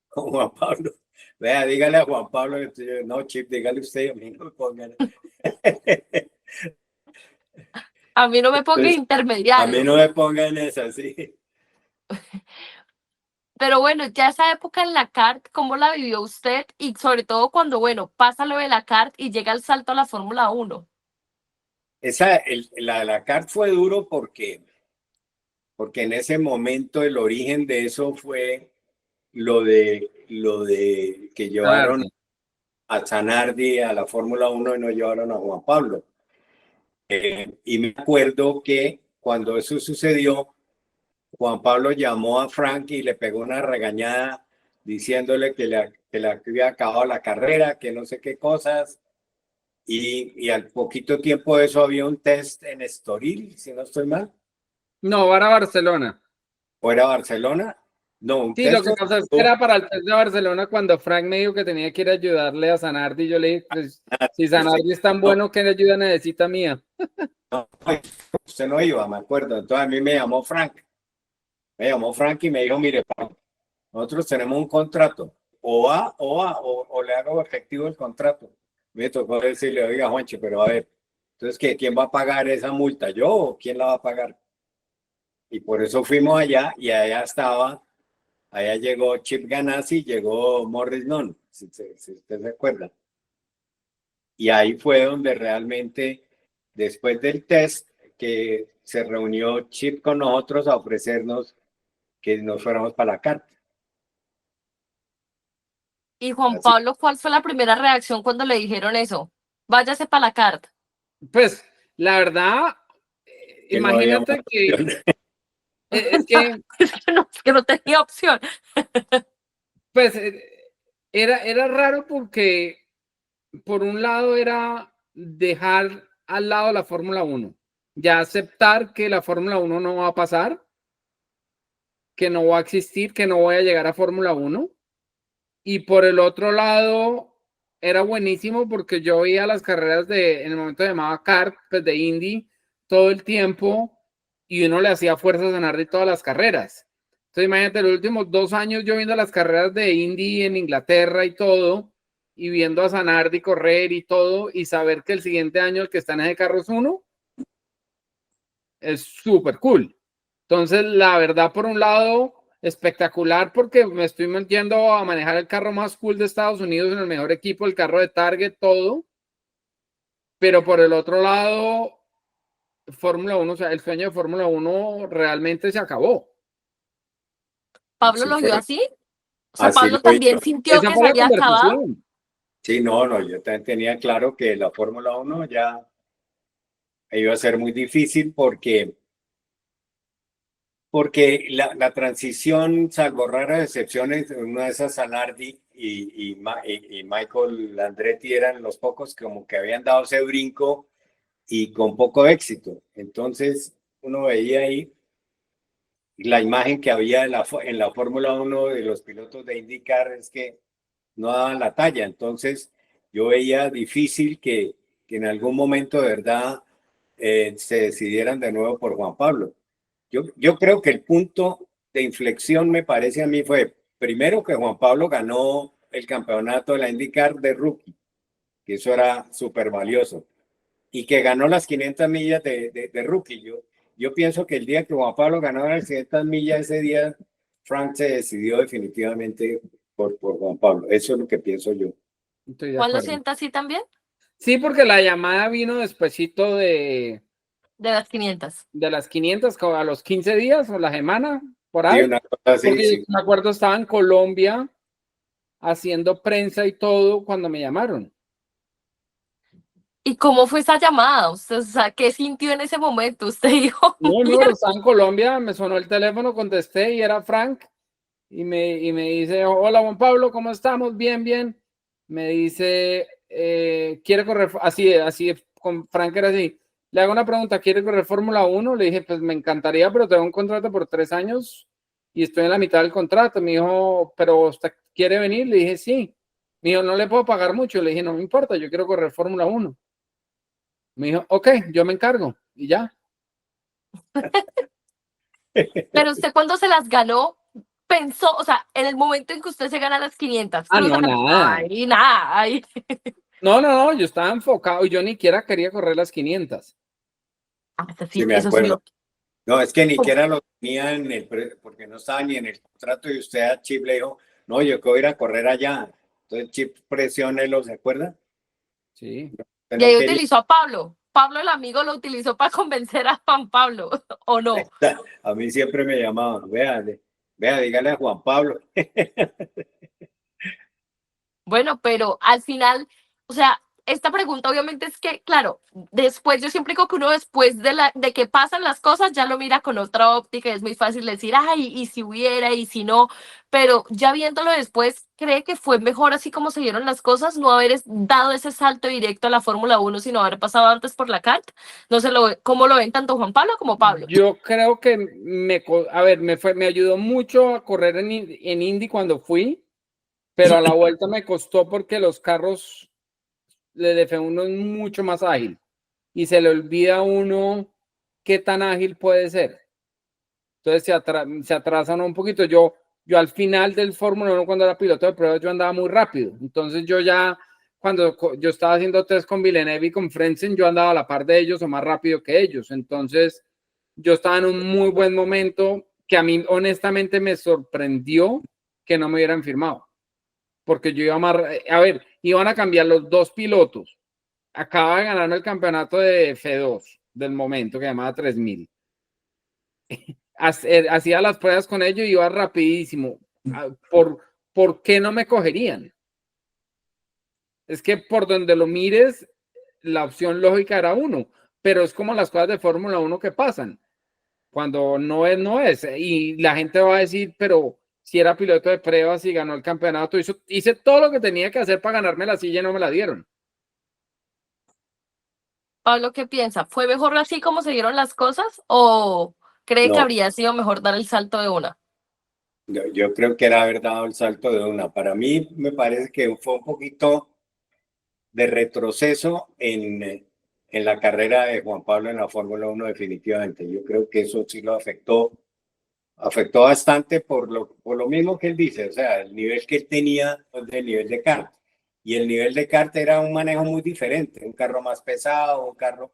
Juan Pablo. Vea, dígale a Juan Pablo, no, Chip, dígale usted, a mí no me pongan. A mí no me ponga Entonces, a mí intermediario. no me pongan eso, sí. Pero bueno, ya esa época en la CART, ¿cómo la vivió usted? Y sobre todo cuando, bueno, pasa lo de la CART y llega el salto a la Fórmula 1. La CART fue duro porque en ese momento el origen de eso fue lo de que llevaron Zanardi. a Zanardi a la Fórmula 1 y no llevaron a Juan Pablo. Y me acuerdo que cuando eso sucedió, Juan Pablo llamó a Frank y le pegó una regañada diciéndole que le había acabado la carrera, que no sé qué cosas. Y al poquito tiempo de eso había un test en Estoril, si no estoy mal, No, para Barcelona. o era Barcelona. No, un Sí, lo test. que pasa es que era para el test de Barcelona cuando Frank me dijo que tenía que ir a ayudarle a Zanardi. Y yo le dije, pues, si Zanardi es tan bueno, ¿qué ayuda necesita mía? No, usted no iba, me acuerdo. Entonces a mí me llamó Frank. Me llamó Frank y me dijo, mire, nosotros tenemos un contrato. O le hago efectivo el contrato. Me tocó decirle, oiga, Juancho, pero a ver, entonces, ¿quién va a pagar esa multa? ¿Yo o quién la va a pagar? Y por eso fuimos allá y allá llegó Chip Ganassi, llegó Morris Nunn, si usted se acuerda. Y ahí fue donde realmente, después del test, que se reunió Chip con nosotros a ofrecernos que nos fuéramos para la carta. Y Juan Así, Pablo, ¿cuál fue la primera reacción cuando le dijeron eso? Váyase para la CART. Pues, la verdad, que no había más imagínate que opción. Es que, Es que no tenía opción. pues, era raro porque, por un lado, era dejar al lado la Fórmula 1, ya aceptar que la Fórmula 1 no va a pasar, que no va a existir, que no voy a llegar a Fórmula 1. Y por el otro lado, era buenísimo porque yo veía las carreras en el momento llamaba kart, pues de Indy, todo el tiempo, y uno le hacía fuerzas a Nardi todas las carreras. Entonces, imagínate, los últimos 2 años yo viendo las carreras de Indy en Inglaterra y todo, y viendo a Zanardi correr y todo, y saber que el siguiente año el que está en ese carro es uno, es súper cool. Entonces, la verdad, por un lado, espectacular porque me estoy metiendo a manejar el carro más cool de Estados Unidos en el mejor equipo, el carro de Target, todo. Pero por el otro lado, Fórmula 1, o sea, el sueño de Fórmula 1 realmente se acabó. ¿Pablo Así lo vio fue. así? O sea, Así lo Pablo vi también yo. sintió Esa que fue se la había acabado. conversación. Sí, no, yo también tenía claro que la Fórmula 1 ya iba a ser muy difícil porque la transición, salvo raras excepciones, una de esas Zanardi y Michael Andretti eran los pocos como que habían dado ese brinco y con poco éxito. Entonces uno veía ahí la imagen que había en la Fórmula 1 de los pilotos de IndyCar es que no daban la talla. Entonces yo veía difícil que en algún momento de verdad se decidieran de nuevo por Juan Pablo. Yo creo que el punto de inflexión me parece a mí fue primero que Juan Pablo ganó el campeonato de la IndyCar de rookie, que eso era súper valioso, y que ganó las 500 millas de rookie. Yo pienso que el día que Juan Pablo ganó las 500 millas, ese día Frank se decidió definitivamente por Juan Pablo. Eso es lo que pienso yo. Estoy de ¿Juan lo acuerdo. sienta así también? Sí, porque la llamada vino despuesito De las 500. de las 500, como a los 15 días o la semana, por Sí, ahí. una cosa así, Porque yo sí. me acuerdo, estaba en Colombia haciendo prensa y todo cuando me llamaron. ¿Y cómo fue esa llamada? Usted, o sea, ¿qué sintió en ese momento? Usted dijo, No, pero "Mierda". estaba en Colombia, me sonó el teléfono, contesté y era Frank. Y me dice, hola Juan Pablo, ¿cómo estamos? Bien, bien. Me dice, ¿quiere correr? Así, con Frank era así. Le hago una pregunta, ¿quiere correr Fórmula 1? Le dije, pues me encantaría, pero tengo un contrato por 3 años y estoy en la mitad del contrato. Me dijo, ¿pero usted quiere venir? Le dije, sí. Me dijo, no le puedo pagar mucho. Le dije, no me importa, yo quiero correr Fórmula 1. Me dijo, ok, yo me encargo. Y ya. Pero usted cuando se las ganó, pensó, o sea, en el momento en que usted se gana las 500, Ah, o no, sea, nada. ay, nada, ay. No, yo estaba enfocado y yo ni siquiera quería correr las 500. Sí, me Eso sí acuerdo. lo. No, es que ni siquiera lo tenía porque no estaba ni en el contrato y usted a Chip le dijo, no, yo que voy a ir a correr allá. Entonces Chip presiónelo, ¿se acuerda? Sí. Usted Y no ahí quería. utilizó a Pablo. Pablo, el amigo, lo utilizó para convencer a Juan Pablo, ¿o no? A mí siempre me llamaban, vea, dígale a Juan Pablo. Bueno, pero al final, o sea, esta pregunta obviamente es que, claro, después yo siempre digo que uno después de que pasan las cosas ya lo mira con otra óptica y es muy fácil decir, ay, y si hubiera, y si no, pero ya viéndolo después, ¿cree que fue mejor así como se dieron las cosas, no haber dado ese salto directo a la Fórmula 1, sino haber pasado antes por la CART? No sé cómo lo ven tanto Juan Pablo como Pablo. Yo creo que a ver, me ayudó mucho a correr en Indy cuando fui, pero a la vuelta me costó porque los carros del F1 es mucho más ágil y se le olvida a uno qué tan ágil puede ser. Entonces se atrasan un poquito. Yo al final del Fórmula 1, cuando era piloto de pruebas, yo andaba muy rápido. Entonces yo ya, cuando yo estaba haciendo test con Villeneuve y con Frentzen, yo andaba a la par de ellos o más rápido que ellos. Entonces yo estaba en un muy buen momento que a mí honestamente me sorprendió que no me hubieran firmado. Porque yo iba más, a ver, iban a cambiar los dos pilotos. Acaba de ganarme el campeonato de F2 del momento, que llamaba 3000. Hacía las pruebas con ellos y iba rapidísimo. ¿Por qué no me cogerían? Es que por donde lo mires, la opción lógica era uno, pero es como las cosas de Fórmula 1 que pasan. cuando no es, no es. Y la gente va a decir, pero si era piloto de pruebas y ganó el campeonato, hice todo lo que tenía que hacer para ganarme la silla y no me la dieron. Pablo, ¿qué piensa? ¿Fue mejor así como se dieron las cosas o cree que No, habría sido mejor dar el salto de una? yo creo que era haber dado el salto de una. Para mí me parece que fue un poquito de retroceso en la carrera de Juan Pablo en la Fórmula 1 definitivamente. Yo creo que eso sí lo afectó bastante por lo mismo que él dice, o sea, el nivel que él tenía, el nivel de kart. Y el nivel de kart era un manejo muy diferente, un carro más pesado, un carro,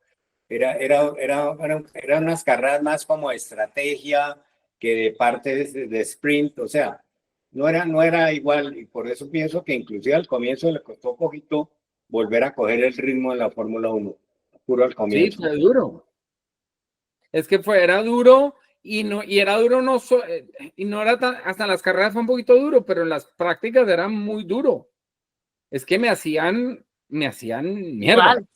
eran unas carreras más como de estrategia que de parte de sprint, o sea, no era igual, y por eso pienso que inclusive al comienzo le costó un poquito volver a coger el ritmo de la Fórmula 1, puro al Sí, comienzo. fue duro. Es que era duro y era duro y no era tan, hasta en las carreras fue un poquito duro, pero en las prácticas era muy duro. Es que me hacían mierda. Igual,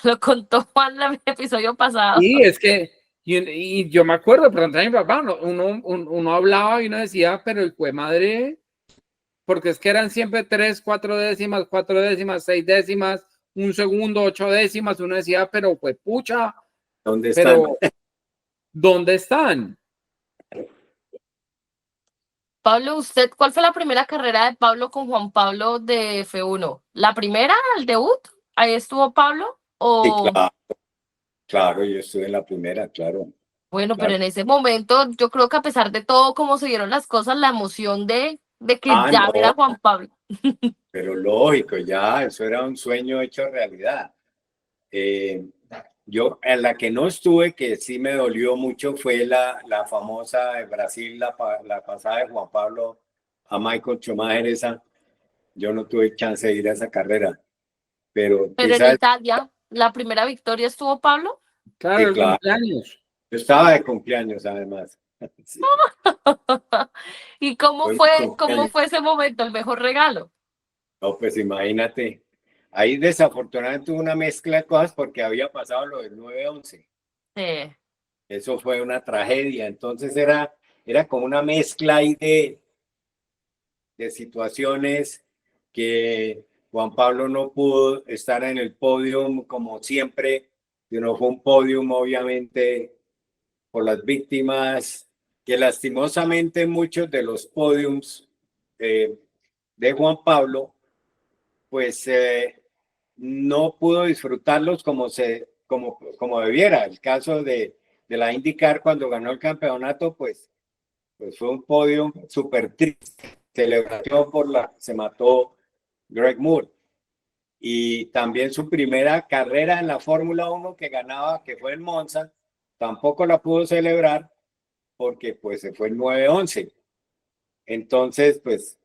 lo contó Juan en el episodio pasado. Y es que, y yo me acuerdo, pregunté a mi papá, uno hablaba y uno decía, pero el fue madre, porque es que eran siempre 3, 4 décimas, 6 décimas, un segundo, 8 décimas, uno decía, pero fue pucha, ¿Dónde están? pero ¿dónde están? Pablo, ¿cuál fue la primera carrera de Pablo con Juan Pablo de F1? ¿La primera, el debut? ¿Ahí estuvo Pablo? Sí, O, claro, yo estuve en la primera, claro, bueno, pero claro. en ese momento yo creo que a pesar de todo, cómo se dieron las cosas, la emoción de que Ah, ya era no, Juan Pablo. pero lógico, ya, eso era un sueño hecho realidad. Eh, yo, en la que no estuve, que sí me dolió mucho, fue la famosa de Brasil, la pasada de Juan Pablo a Michael Schumacher, esa. Yo no tuve chance de ir a esa carrera, pero Pero en esa, Italia, la primera victoria estuvo Pablo. Claro, sí, el claro, cumpleaños. yo estaba de cumpleaños además. Sí, ¿Y fue mi cómo cumpleaños. fue ese momento, el mejor regalo? No, pues imagínate. Ahí desafortunadamente hubo una mezcla de cosas porque había pasado lo del 9/11. Sí. Eso fue una tragedia. Entonces era como una mezcla ahí de situaciones que Juan Pablo no pudo estar en el podio como siempre, sino fue un podium obviamente por las víctimas, que lastimosamente muchos de los podiums de Juan Pablo, pues no pudo disfrutarlos como debiera. El caso de la IndyCar cuando ganó el campeonato, pues fue un podio súper triste. Celebración se mató Greg Moore. Y también su primera carrera en la Fórmula 1 que ganaba, que fue en Monza, tampoco la pudo celebrar porque pues se fue el 9/11. Entonces, pues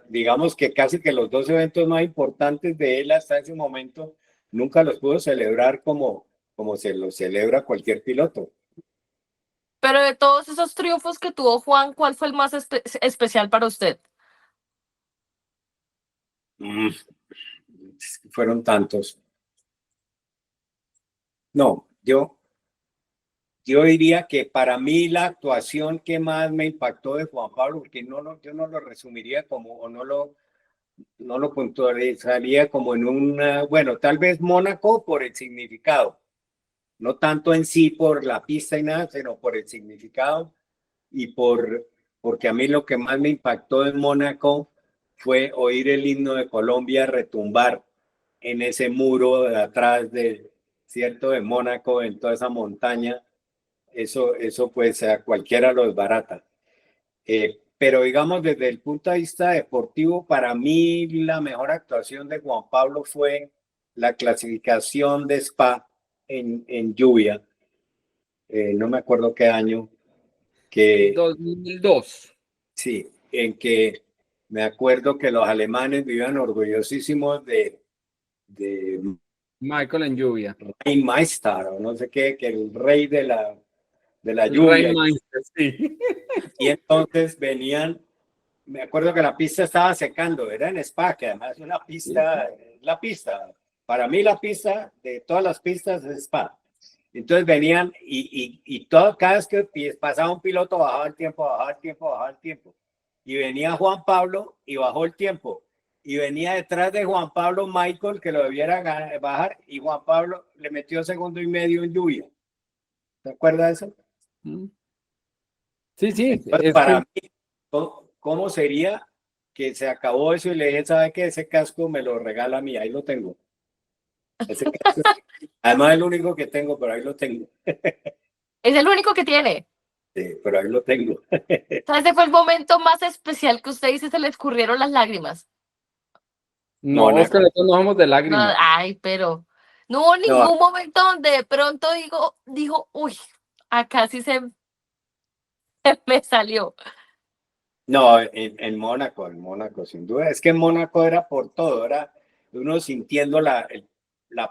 digamos que casi que los dos eventos más importantes de él hasta ese momento nunca los pudo celebrar como se los celebra cualquier piloto. Pero de todos esos triunfos que tuvo Juan, ¿cuál fue el más especial para usted? Mm, fueron tantos. No, yo diría que para mí la actuación que más me impactó de Juan Pablo, porque yo no lo resumiría como, o no lo puntualizaría como en una, bueno, tal vez Mónaco por el significado, no tanto en sí por la pista y nada, sino por el significado y porque a mí lo que más me impactó en Mónaco fue oír el himno de Colombia retumbar en ese muro de atrás del cierto de Mónaco, en toda esa montaña. Eso pues a cualquiera lo desbarata. Pero digamos, desde el punto de vista deportivo, para mí la mejor actuación de Juan Pablo fue la clasificación de Spa en lluvia. No me acuerdo qué año, que 2002. sí, en que me acuerdo que los alemanes vivían orgullosísimos de Michael en lluvia. Meister, o no sé qué, que el rey de la El Rey lluvia. Maestro, sí. Y entonces venían, me acuerdo que la pista estaba secando, era en Spa, que además es la pista, para mí la pista de todas las pistas es Spa. Entonces venían y todo, cada vez que pasaba un piloto bajaba el tiempo, bajaba el tiempo, bajaba el tiempo. Y venía Juan Pablo y bajó el tiempo. Y venía detrás de Juan Pablo Michael, que lo debiera bajar, y Juan Pablo le metió 2,5 segundos en lluvia. ¿Te acuerdas de eso? Sí, sí, Entonces, para mí, ¿cómo sería que se acabó eso y le dije, ¿sabe qué? Ese casco me lo regala a mí, ahí lo tengo. Ese casco, además es el único que tengo, pero ahí lo tengo. Es el único que tiene. Sí, pero ahí lo tengo. ¿Sabes? Ese fue el momento más especial que usted dice, se le escurrieron las lágrimas. no, Mónaco. Oscar, nosotros no somos de No, lágrimas. ay, pero no hubo ningún momento donde de pronto dijo, uy, acá sí se me salió. No, en Mónaco, sin duda. Es que en Mónaco era por todo, era uno sintiendo la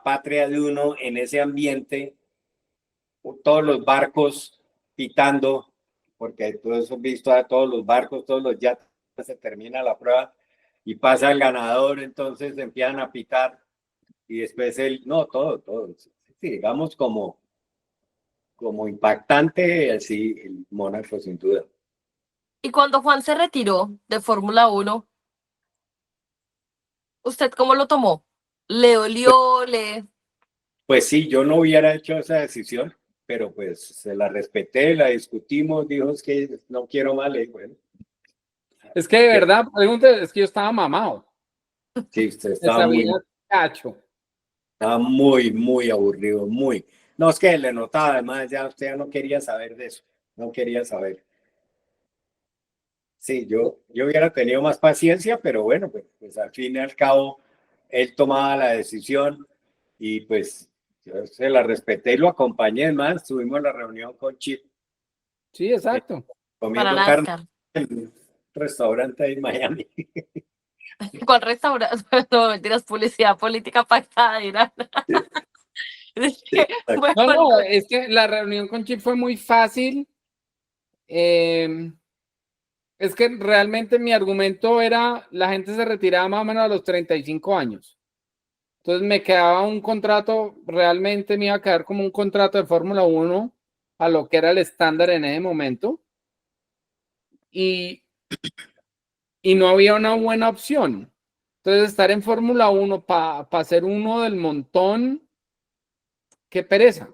patria de uno en ese ambiente, todos los barcos pitando, porque tú has visto a todos los barcos, todos los yates, se termina la prueba y pasa el ganador, entonces empiezan a pitar y después no, todo. Sí, digamos como impactante, así el Mónaco, sin duda. Y cuando Juan se retiró de Fórmula 1, ¿usted cómo lo tomó? ¿Le dolió? Pues sí, yo no hubiera hecho esa decisión, pero pues se la respeté, la discutimos, dijo es que no quiero más, le dije, bueno, Es que de verdad, pregúntale, es que yo estaba mamado. sí, usted Estaba muy aburrido, muy. No, es que le notaba, además ya usted ya no quería saber de eso, no quería saber. Sí, yo hubiera tenido más paciencia, pero bueno, pues al fin y al cabo, él tomaba la decisión y pues yo se la respeté y lo acompañé, más tuvimos la reunión con Chip, Sí, exacto. Para comiendo carne NASCAR. en un restaurante ahí en Miami. ¿Cuál restaurante? No, mentiras, publicidad política pactada, dirán. No, no, es que la reunión con Chip fue muy fácil. Es que realmente mi argumento era, la gente se retiraba más o menos a los 35 años. Entonces me quedaba un contrato, realmente me iba a quedar como un contrato de Fórmula 1 a lo que era el estándar en ese momento. Y no había una buena opción. Entonces estar en Fórmula 1 para ser uno del montón, qué pereza.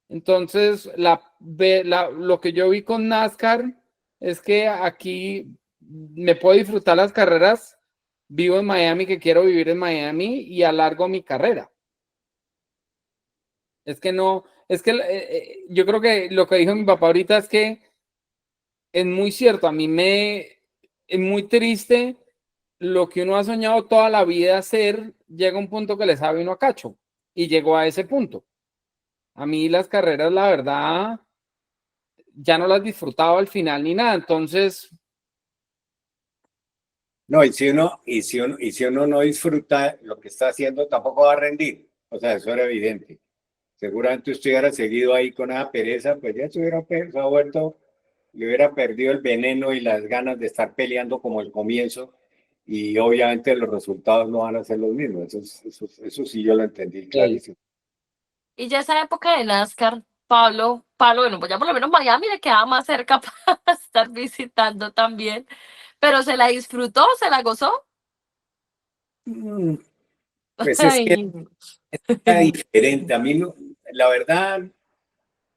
Entonces, lo que yo vi con NASCAR es que aquí me puedo disfrutar las carreras, vivo en Miami, que quiero vivir en Miami y alargo mi carrera. Es que no, es que yo creo que lo que dijo mi papá ahorita es que es muy cierto, es muy triste lo que uno ha soñado toda la vida hacer, llega un punto que le sabe uno a cacho y llegó a ese punto. A mí las carreras, la verdad, ya no las disfrutaba al final ni nada, entonces... No, y si uno no disfruta lo que está haciendo, tampoco va a rendir. O sea, eso era evidente. Seguramente usted hubiera seguido ahí con esa pereza, pues ya se hubiera vuelto, le hubiera perdido el veneno y las ganas de estar peleando como el comienzo, y obviamente los resultados no van a ser los mismos. Eso sí yo lo entendí clarísimo. Y ya esa época de NASCAR, Pablo, bueno, pues ya por lo menos Miami le quedaba más cerca para estar visitando también, pero se la disfrutó, se la gozó. Pues es que Ay. era diferente. A mí, la verdad,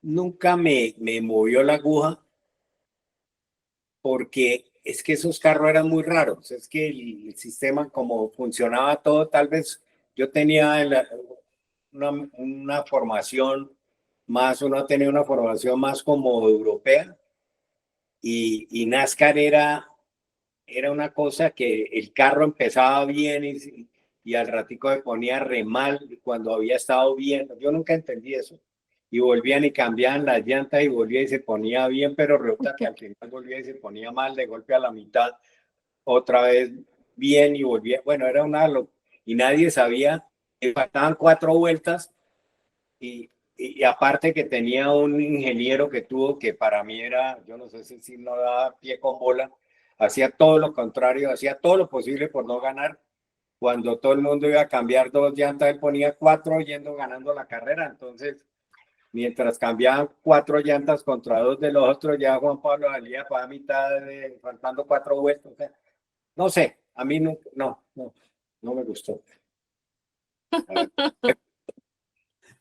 nunca me movió la aguja, porque es que esos carros eran muy raros. Es que el sistema, como funcionaba todo, tal vez yo tenía una formación más, uno tenía una formación más como europea, y NASCAR era una cosa que el carro empezaba bien y al ratico se ponía re mal cuando había estado bien. Yo nunca entendí eso. Y volvían y cambiaban las llantas y volvía y se ponía bien, pero resulta que al final volvía y se ponía mal de golpe a la mitad, otra vez bien y volvía. Bueno, era y nadie sabía, que faltaban 4 vueltas, y aparte que tenía un ingeniero que tuvo, que para mí era, yo no sé si no daba pie con bola, hacía todo lo contrario, hacía todo lo posible por no ganar. Cuando todo el mundo iba a cambiar 2 llantas, él ponía 4 yendo ganando la carrera. Entonces, mientras cambiaban 4 llantas contra 2 de los otros, ya Juan Pablo salía para mitad, faltando 4 vueltas. O sea, no sé, a mí no me gustó.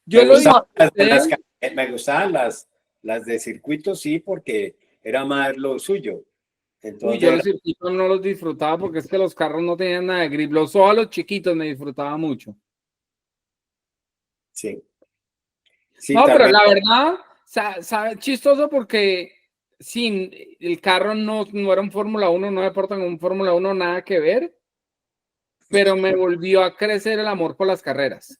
Yo Me lo gustaban disfruté. me gustaban las de circuito, sí, porque era más lo suyo. Uy, yo los Entonces, circuitos no los disfrutaba porque es que los carros no tenían nada de grip. Los óvalos chiquitos me disfrutaba mucho. sí. Sí, No, tal pero vez. la verdad, sabe chistoso porque sin el carro no era un Fórmula 1, no deportan un Fórmula 1 nada que ver, pero me volvió a crecer el amor por las carreras.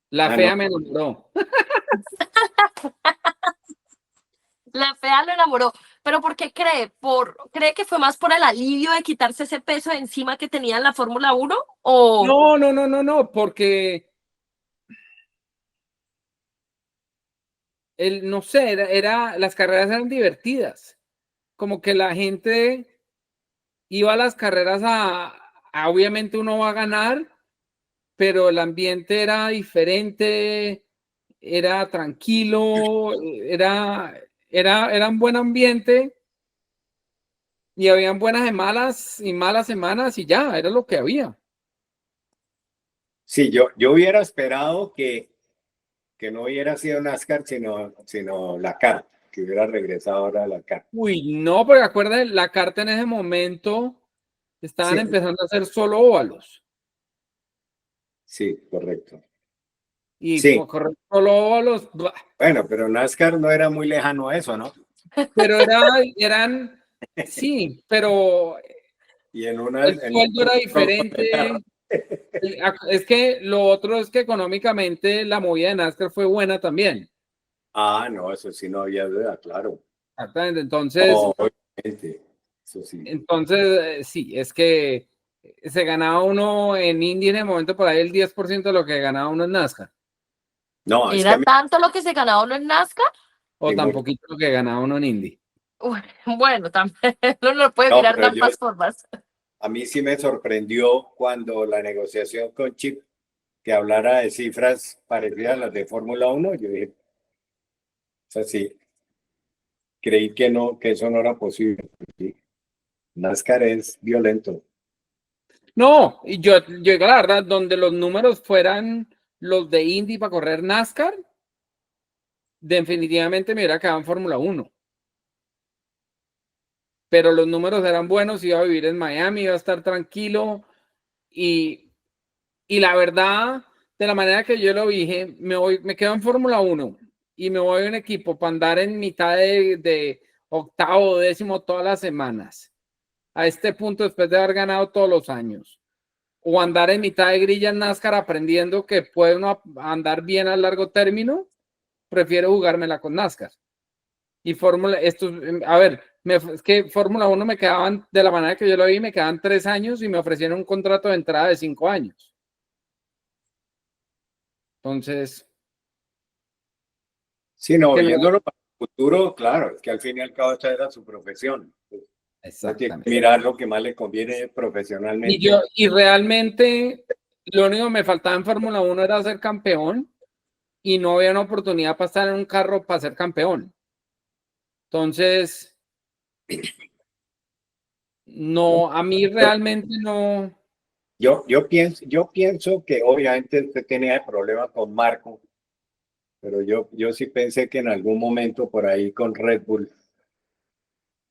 La Ah, no. fea me enamoró. La fea lo enamoró. ¿Pero por qué cree? ¿Cree que fue más por el alivio de quitarse ese peso de encima que tenía en la Fórmula 1? ¿O No, porque no sé, las carreras eran divertidas. Como que la gente iba a las carreras obviamente uno va a ganar, pero el ambiente era diferente, era tranquilo, era un buen ambiente y habían buenas y malas semanas y ya, era lo que había. Sí, yo hubiera esperado que no hubiera sido NASCAR, sino la CAR, que hubiera regresado ahora a la CAR. Uy, no, porque acuérdate, la carta en ese momento estaban Sí, empezando a hacer solo óvalos. sí, correcto. Y Sí, por correr solo óvalos, ¡buah! bueno, pero NASCAR no era muy lejano a eso, ¿no? Pero sí, pero Y en una, el en sueldo era un- diferente. Es que lo otro es que económicamente la movida de NASCAR fue buena también. Ah, no, eso sí no había duda, claro. Exactamente. Entonces, No, obviamente, eso sí. sí, es que se ganaba uno en Indy en el momento por ahí el 10% de lo que ganaba uno en NASCAR. No, es que a era mí, tanto lo que se ganaba uno en NASCAR? O sí, tan poquito lo que ganaba uno en Indy. Uy, bueno, también no lo puede no, mirar de pero ambas formas. a mí sí me sorprendió cuando la negociación con Chip, que hablara de cifras parecidas a las de Fórmula 1, yo dije, o sea, sí, creí que no, que eso no era posible. Sí. NASCAR es violento. No, y yo digo la verdad, donde los números fueran los de Indy para correr NASCAR, definitivamente me hubiera quedado en Fórmula 1. Pero los números eran buenos, iba a vivir en Miami, iba a estar tranquilo y, y la verdad, de la manera que yo lo dije, me quedo en Fórmula 1 y me voy a un equipo para andar en mitad de octavo, décimo todas las semanas. A este punto, después de haber ganado todos los años. O andar en mitad de grilla en NASCAR aprendiendo que puede uno andar bien a largo término, prefiero jugármela con NASCAR. Y a ver, es que Fórmula 1 me quedaban, de la manera que yo lo vi, me quedaban 3 años y me ofrecieron un contrato de entrada de 5 años. Entonces, Sí, no, que me... viéndolo para el futuro, claro, es que al fin y al cabo esta era su profesión. Pues, uno tiene que Exactamente. mirar lo que más le conviene profesionalmente. Y realmente, lo único que me faltaba en Fórmula 1 era ser campeón y no había una oportunidad para estar en un carro para ser campeón. Entonces, no, a mí realmente no. Yo pienso que obviamente usted tenía problemas con Marco, pero yo sí pensé que en algún momento por ahí con Red Bull,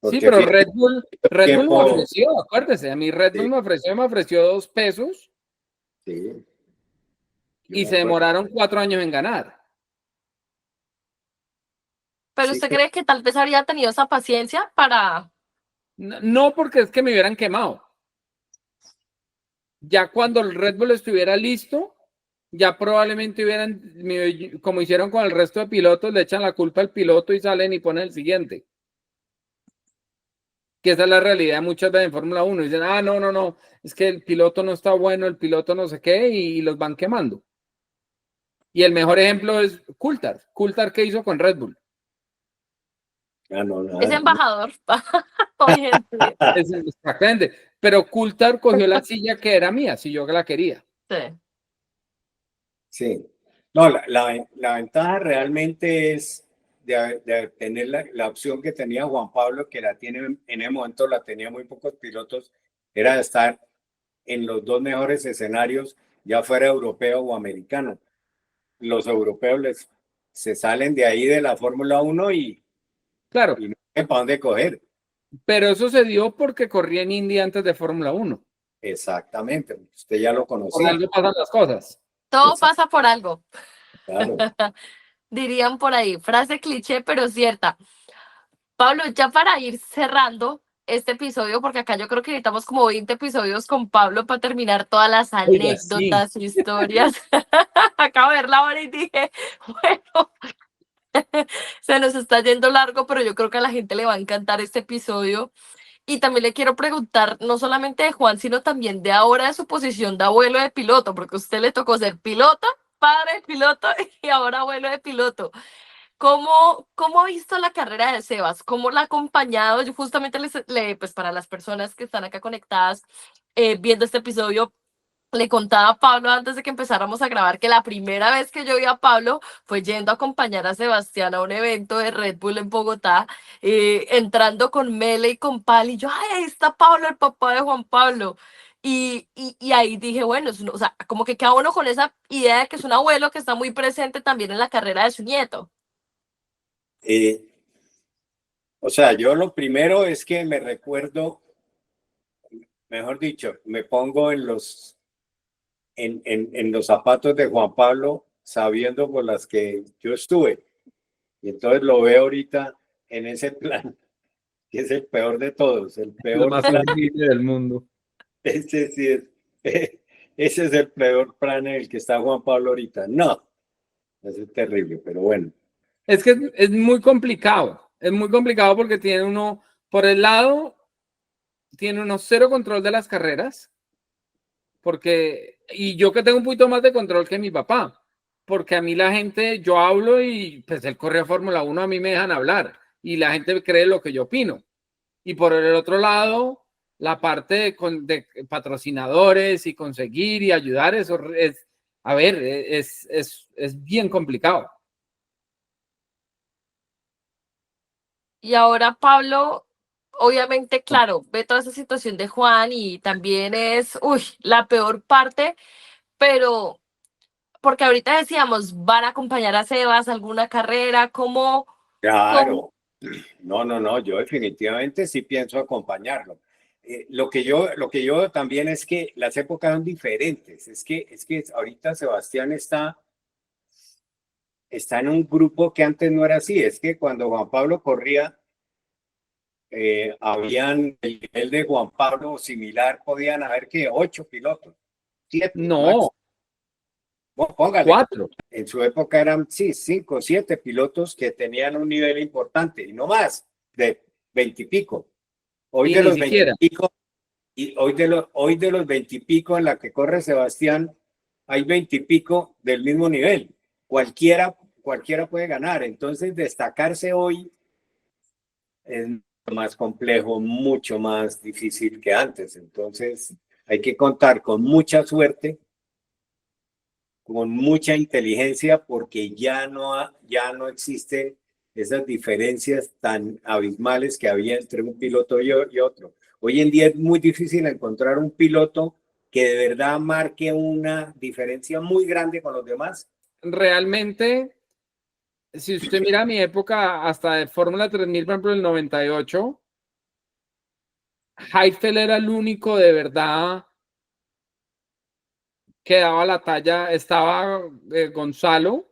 Sí, porque pero fíjate, Red Bull me tiempo, ofreció, acuérdese, a mí Red Bull sí, me ofreció 2 pesos sí, yo y me se acuerdo. demoraron 4 años en ganar. ¿Pero Sí, usted cree que tal vez habría tenido esa paciencia para... No porque es que me hubieran quemado. Ya cuando el Red Bull estuviera listo, ya probablemente como hicieron con el resto de pilotos, le echan la culpa al piloto y salen y ponen el siguiente. Que esa es la realidad muchas veces en Fórmula 1. Dicen, no, es que el piloto no está bueno, el piloto no sé qué, y los van quemando. Y el mejor ejemplo es Coulthard. Coulthard, ¿qué hizo con Red Bull? no, Es nada, no. embajador. Oye, Exactamente. Pero Coulthard cogió la silla que era mía, si yo la quería. sí. Sí. No, la ventaja realmente es de tener la opción que tenía Juan Pablo, que la tiene en el momento, la tenía muy pocos pilotos, era de estar en los dos mejores escenarios, ya fuera europeo o americano. Los europeos se salen de ahí de la Fórmula 1 Claro, y no saben para dónde coger. pero eso se dio porque corría en Indy antes de Fórmula 1. Exactamente, usted ya lo Por conocía. algo pasan las cosas. Todo Exacto, pasa por algo, claro. dirían por ahí. Frase cliché, pero cierta. Pablo, ya para ir cerrando este episodio, porque acá yo creo que necesitamos como 20 episodios con Pablo para terminar todas las Oiga, sí. anécdotas, historias. Acabo de ver la hora y dije, bueno, se nos está yendo largo, pero yo creo que a la gente le va a encantar este episodio. Y también le quiero preguntar, no solamente de Juan, sino también de ahora de su posición de abuelo de piloto, porque a usted le tocó ser piloto, padre de piloto y ahora abuelo de piloto. ¿Cómo ha visto la carrera de Sebas? ¿Cómo la ha acompañado? Yo justamente pues para las personas que están acá conectadas viendo este episodio, le contaba a Pablo antes de que empezáramos a grabar que la primera vez que yo vi a Pablo fue yendo a acompañar a Sebastián a un evento de Red Bull en Bogotá, entrando con Mele y con Pal, y yo, ay, ahí está Pablo, el papá de Juan Pablo. Y ahí dije, bueno, o sea, como que queda uno con esa idea de que es un abuelo que está muy presente también en la carrera de su nieto. O sea, yo lo primero es que me recuerdo, mejor dicho, me pongo en los zapatos de Juan Pablo, sabiendo por las que yo estuve. Y entonces lo veo ahorita en ese plan, que es el peor de todos, el Lo peor más plan. horrible del mundo. Ese sí es, ese es el peor plan en el que está Juan Pablo ahorita. No, ese es terrible, pero bueno. Es que es muy complicado. Es muy complicado porque tiene uno, por el lado, tiene uno cero control de las carreras. Y yo que tengo un poquito más de control que mi papá. Porque a mí la gente, yo hablo y pues él corre a Fórmula 1, a mí me dejan hablar. Y la gente cree lo que yo opino. Y por el otro lado, la parte de patrocinadores y conseguir y ayudar, eso a ver, es bien complicado. Y ahora Pablo, obviamente, claro, ve toda esa situación de Juan y también es, uy, la peor parte, pero porque ahorita decíamos, van a acompañar a Sebas a alguna carrera, cómo Claro, no, yo definitivamente sí pienso acompañarlo. Lo que yo también es que las épocas son diferentes. Es que ahorita Sebastián está en un grupo que antes no era así. Es que cuando Juan Pablo corría, habían el nivel de Juan Pablo similar, podían haber que 8 pilotos, 7 máximo. No, Bueno, póngale, 4. en su época eran, sí, 5 o 7 pilotos que tenían un nivel importante y no más, de 20 y pico. Hoy Y de ni los 20 siquiera. y pico, y hoy de los 20 y pico en la que corre Sebastián, hay 20 y pico del mismo nivel. Cualquiera puede ganar. Entonces, destacarse hoy es más complejo, mucho más difícil que antes. Entonces, hay que contar con mucha suerte, con mucha inteligencia, porque ya no existen esas diferencias tan abismales que había entre un piloto y otro. Hoy en día es muy difícil encontrar un piloto que de verdad marque una diferencia muy grande con los demás. Realmente, si usted mira mi época hasta de Fórmula 3000, por ejemplo, el 98, Heifel era el único de verdad que daba la talla. Estaba Gonzalo,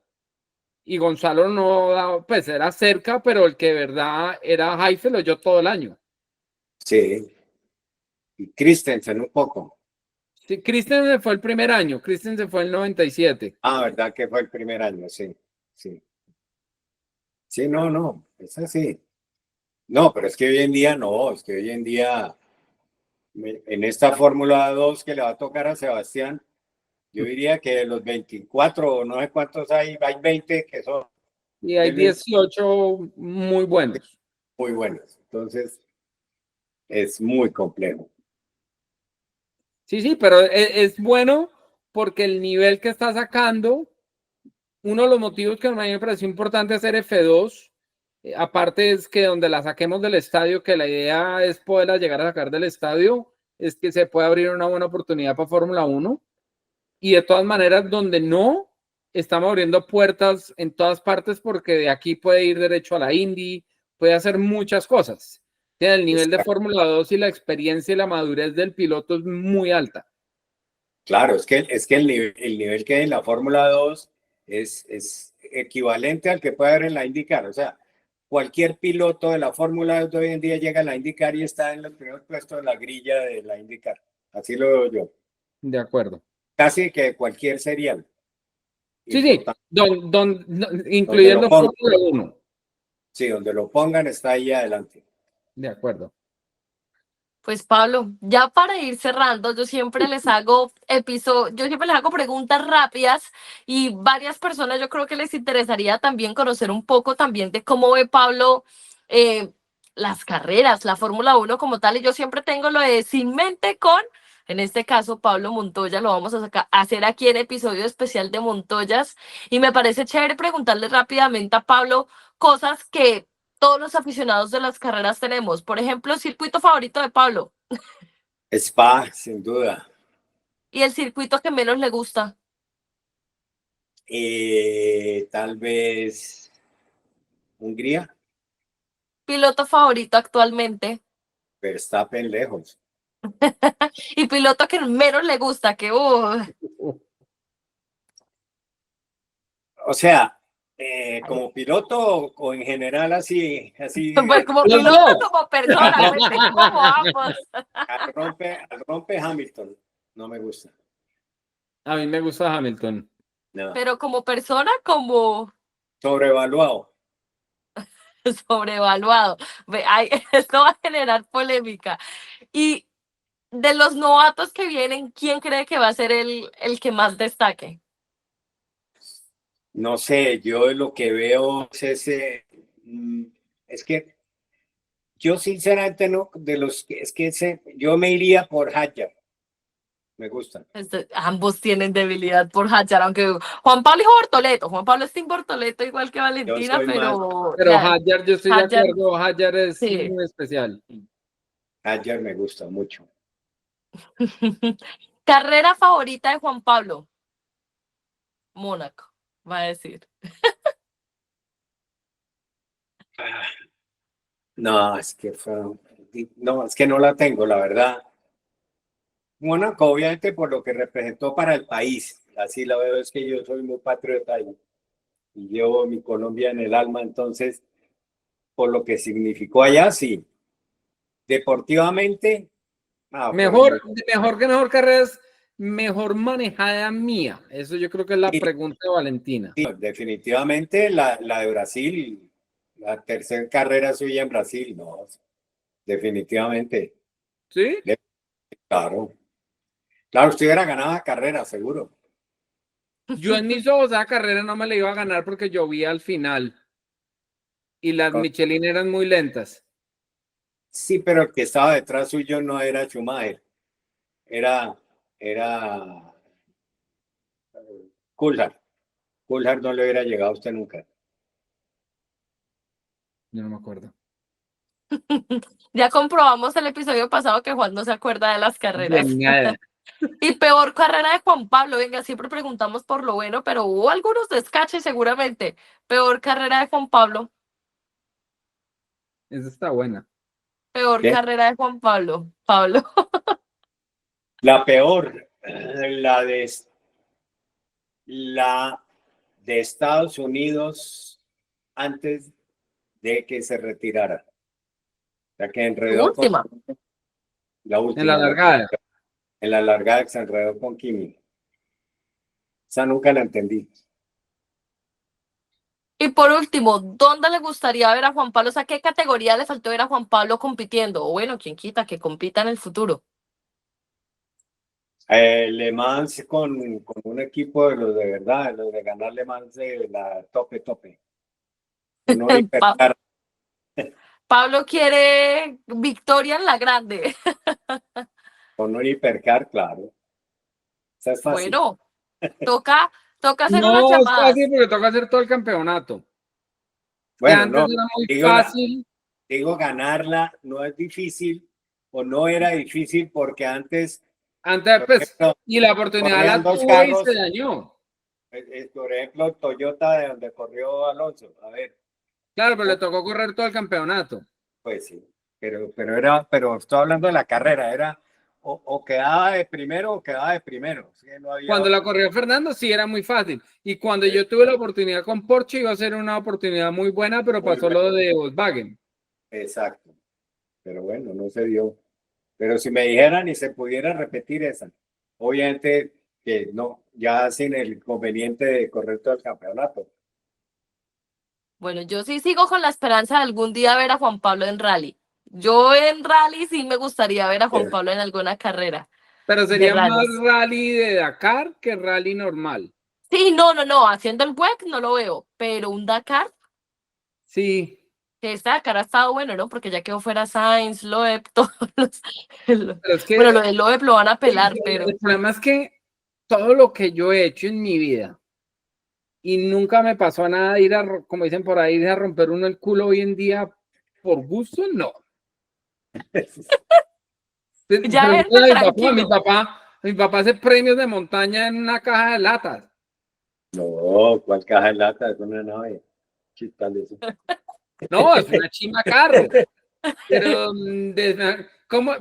y Gonzalo no daba, pues era cerca, pero el que de verdad era Heifel o yo todo el año. Sí, y Christensen un poco. Sí, Christensen fue el primer año, Christensen fue el 97. Ah, verdad que fue el primer año, sí, sí. Sí, no, es así. No, pero es que hoy en día no, es que hoy en día en esta Fórmula 2 que le va a tocar a Sebastián, yo diría que de los 24 o no sé cuántos hay 20 que son Y hay del mismo, 18 muy buenos. muy buenos. Entonces, es muy complejo. Sí, pero es bueno porque el nivel que está sacando uno de los motivos que a mí me pareció importante hacer F2, aparte es que donde la saquemos del estadio, que la idea es poderla llegar a sacar del estadio, es que se puede abrir una buena oportunidad para Fórmula 1. Y de todas maneras, donde no, estamos abriendo puertas en todas partes porque de aquí puede ir derecho a la Indy, puede hacer muchas cosas. El nivel de Fórmula 2 y la experiencia y la madurez del piloto es muy alta. Claro, es que el nivel que hay en la Fórmula 2 es equivalente al que puede haber en la IndyCar. O sea, cualquier piloto de la Fórmula 2 de hoy en día llega a la IndyCar y está en los primeros puestos de la grilla de la IndyCar. Así lo veo yo. De acuerdo. Casi que cualquier serial. Sí, sí, Donde incluyendo lo pongan. Fórmula 1. Sí, donde lo pongan está ahí adelante. De acuerdo. Pues Pablo, ya para ir cerrando, yo siempre les hago preguntas rápidas y varias personas yo creo que les interesaría también conocer un poco también de cómo ve Pablo las carreras, la Fórmula 1 como tal. Y yo siempre tengo lo de Sin Mente con, en este caso, Pablo Montoya. Lo vamos a hacer aquí en episodio especial de Montoyas. Y me parece chévere preguntarle rápidamente a Pablo cosas que todos los aficionados de las carreras tenemos. Por ejemplo, circuito favorito de Pablo Spa, sin duda. y el circuito que menos le gusta. Tal vez Hungría, Piloto favorito actualmente Verstappen lejos. y piloto que menos le gusta, que O sea, como piloto o en general así. pues como Los piloto, dos. como persona, cuente como ambos. Al rompe Hamilton, no me gusta. A mí me gusta Hamilton. No. Pero como persona, como Sobrevaluado. sobrevaluado. Esto va a generar polémica. Y de los novatos que vienen, ¿quién cree que va a ser el que más destaque? No sé, yo lo que veo es ese. Es que yo sinceramente no, de los que es que yo me iría por Hadjar. Me gusta. Ambos tienen debilidad por Hachar, aunque Juan Pablo es Bortoleto. Juan Pablo es Team Bortoleto igual que Yo Valentina, soy más. Pero Hadjar, yo estoy de Hadjar, acuerdo, Hadjar es sí. muy especial. Hadjar me gusta mucho. Carrera favorita de Juan Pablo. Mónaco, va a decir. No, no, es que no la tengo, la verdad. Mónaco, obviamente, por lo que representó para el país. Así la veo, es que yo soy muy patriota y llevo mi Colombia en el alma, entonces, por lo que significó allá, sí. Deportivamente, Mejor que mejor carrera es mejor manejada mía. Eso yo creo que es la pregunta de Valentina. sí, definitivamente la de Brasil, la tercera carrera suya en Brasil, no, definitivamente. ¿Sí? Claro. Claro, usted hubiera ganado la carrera, seguro. Yo en mis ojos esa carrera no me la iba a ganar porque llovía al final y las Michelin eran muy lentas. Sí, pero el que estaba detrás suyo no era Schumacher, era Coulthard. Coulthard no le hubiera llegado a usted nunca. Yo no me acuerdo. Ya comprobamos el episodio pasado que Juan no se acuerda de las carreras. De nada. Y peor carrera de Juan Pablo, venga, siempre preguntamos por lo bueno, pero hubo algunos descaches seguramente. Peor carrera de Juan Pablo, Esa está buena. peor ¿Qué? carrera de Juan Pablo. Pablo. La peor, la de Estados Unidos antes de que se retirara. La que enredó Última. la última. En la largada. En la largada que se enredó con Kimi. Esa nunca la entendí. Y por último, ¿dónde le gustaría ver a Juan Pablo? O sea, ¿qué categoría le faltó ver a Juan Pablo compitiendo? O bueno, quien quita que compita en el futuro. Le Mans con un equipo de los de verdad, de los de ganar Le Mans de la tope. Uno hipercar. Pablo quiere victoria en la grande. Con un hipercar, claro. Esa es fácil. Bueno, toca Toca hacer unas No es llamadas. fácil porque toca hacer todo el campeonato. Que Bueno, antes no, era muy digo, fácil. digo ganarla no es difícil o no era difícil porque antes, Antes, por pues, ejemplo, y la oportunidad corrían la dos tuvo y se carros, dañó. por ejemplo, Toyota de donde corrió Alonso. A ver, Claro, pero le tocó correr todo el campeonato. pues sí, pero estoy hablando de la carrera, era o quedaba de primero o quedaba de primero. Sí, no había Cuando otra. la corrió Fernando, sí era muy fácil. Y cuando yo tuve la oportunidad con Porsche, iba a ser una oportunidad muy buena, pero Muy pasó buena. lo de Volkswagen. Exacto. Pero bueno, no se dio. Pero si me dijeran y se pudiera repetir esa, obviamente que no, ya sin el inconveniente de correr todo el campeonato. Bueno, yo sí sigo con la esperanza de algún día ver a Juan Pablo en rally. Yo en rally sí me gustaría ver a Juan Pero, Pablo en alguna carrera Pero de sería más rallies. rally de Dakar que rally normal. Sí, no, haciendo el WEC no lo veo, pero un Dakar, Sí, que este Dakar ha estado bueno, ¿no? Porque ya quedó fuera Sainz, Loeb, todos los... pero es que Bueno, lo de Loeb lo van a pelar, pero... el problema es que todo lo que yo he hecho en mi vida y nunca me pasó nada de ir a, como dicen por ahí, de a romper uno el culo hoy en día por gusto, no. Ya Pregúntale verse a tranquilo. mi papá hace premios de montaña en una caja de latas. no, ¿cuál caja de lata? Es una nave. ¿Qué tal eso? No, es una chima carro. Pero, ¿cómo?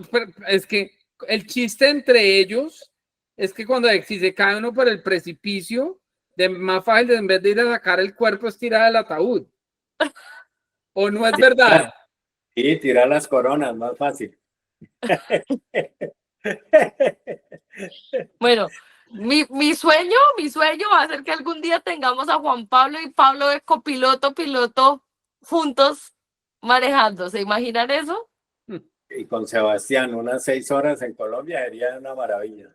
Es que el chiste entre ellos es que cuando si se cae uno por el precipicio, de más fácil en vez de ir a sacar el cuerpo es tirar el ataúd. ¿O no es verdad? Y tirar las coronas, más fácil. Bueno, mi sueño va a ser que algún día tengamos a Juan Pablo y Pablo de copiloto, piloto, juntos manejando. ¿Se imaginan eso? Y con Sebastián, unas 6 horas en Colombia sería una maravilla.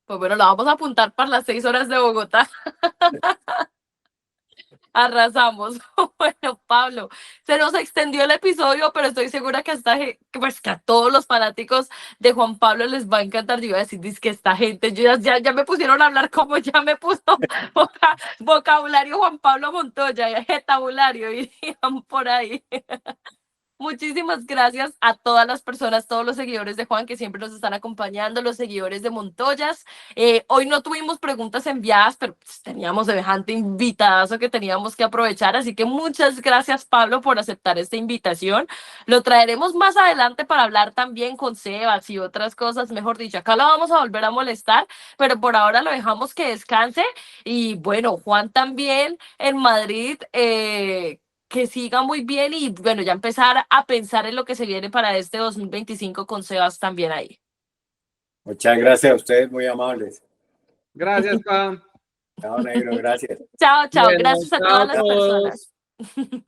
Pues bueno, lo vamos a apuntar para las 6 horas de Bogotá. Arrasamos. Bueno, Pablo, se nos extendió el episodio, pero estoy segura que pues, que a todos los fanáticos de Juan Pablo les va a encantar. Yo iba a decir, que esta gente, ya me pusieron a hablar como ya me puso vocabulario Juan Pablo Montoya, vocabulario, irían por ahí. Muchísimas gracias a todas las personas, todos los seguidores de Juan que siempre nos están acompañando, los seguidores de Montoyas. Hoy no tuvimos preguntas enviadas, pero pues, teníamos semejante invitadazo que teníamos que aprovechar. Así que muchas gracias, Pablo, por aceptar esta invitación. Lo traeremos más adelante para hablar también con Sebas y otras cosas. Mejor dicho, acá lo vamos a volver a molestar, pero por ahora lo dejamos que descanse. Y bueno, Juan también en Madrid. Que siga muy bien y bueno, ya empezar a pensar en lo que se viene para este 2025 con Sebas también ahí. Muchas gracias a ustedes, muy amables. Gracias, pa. Chao, negro, gracias. Chao, chao. Bueno, Gracias a chao todas a las Chao. personas. todos.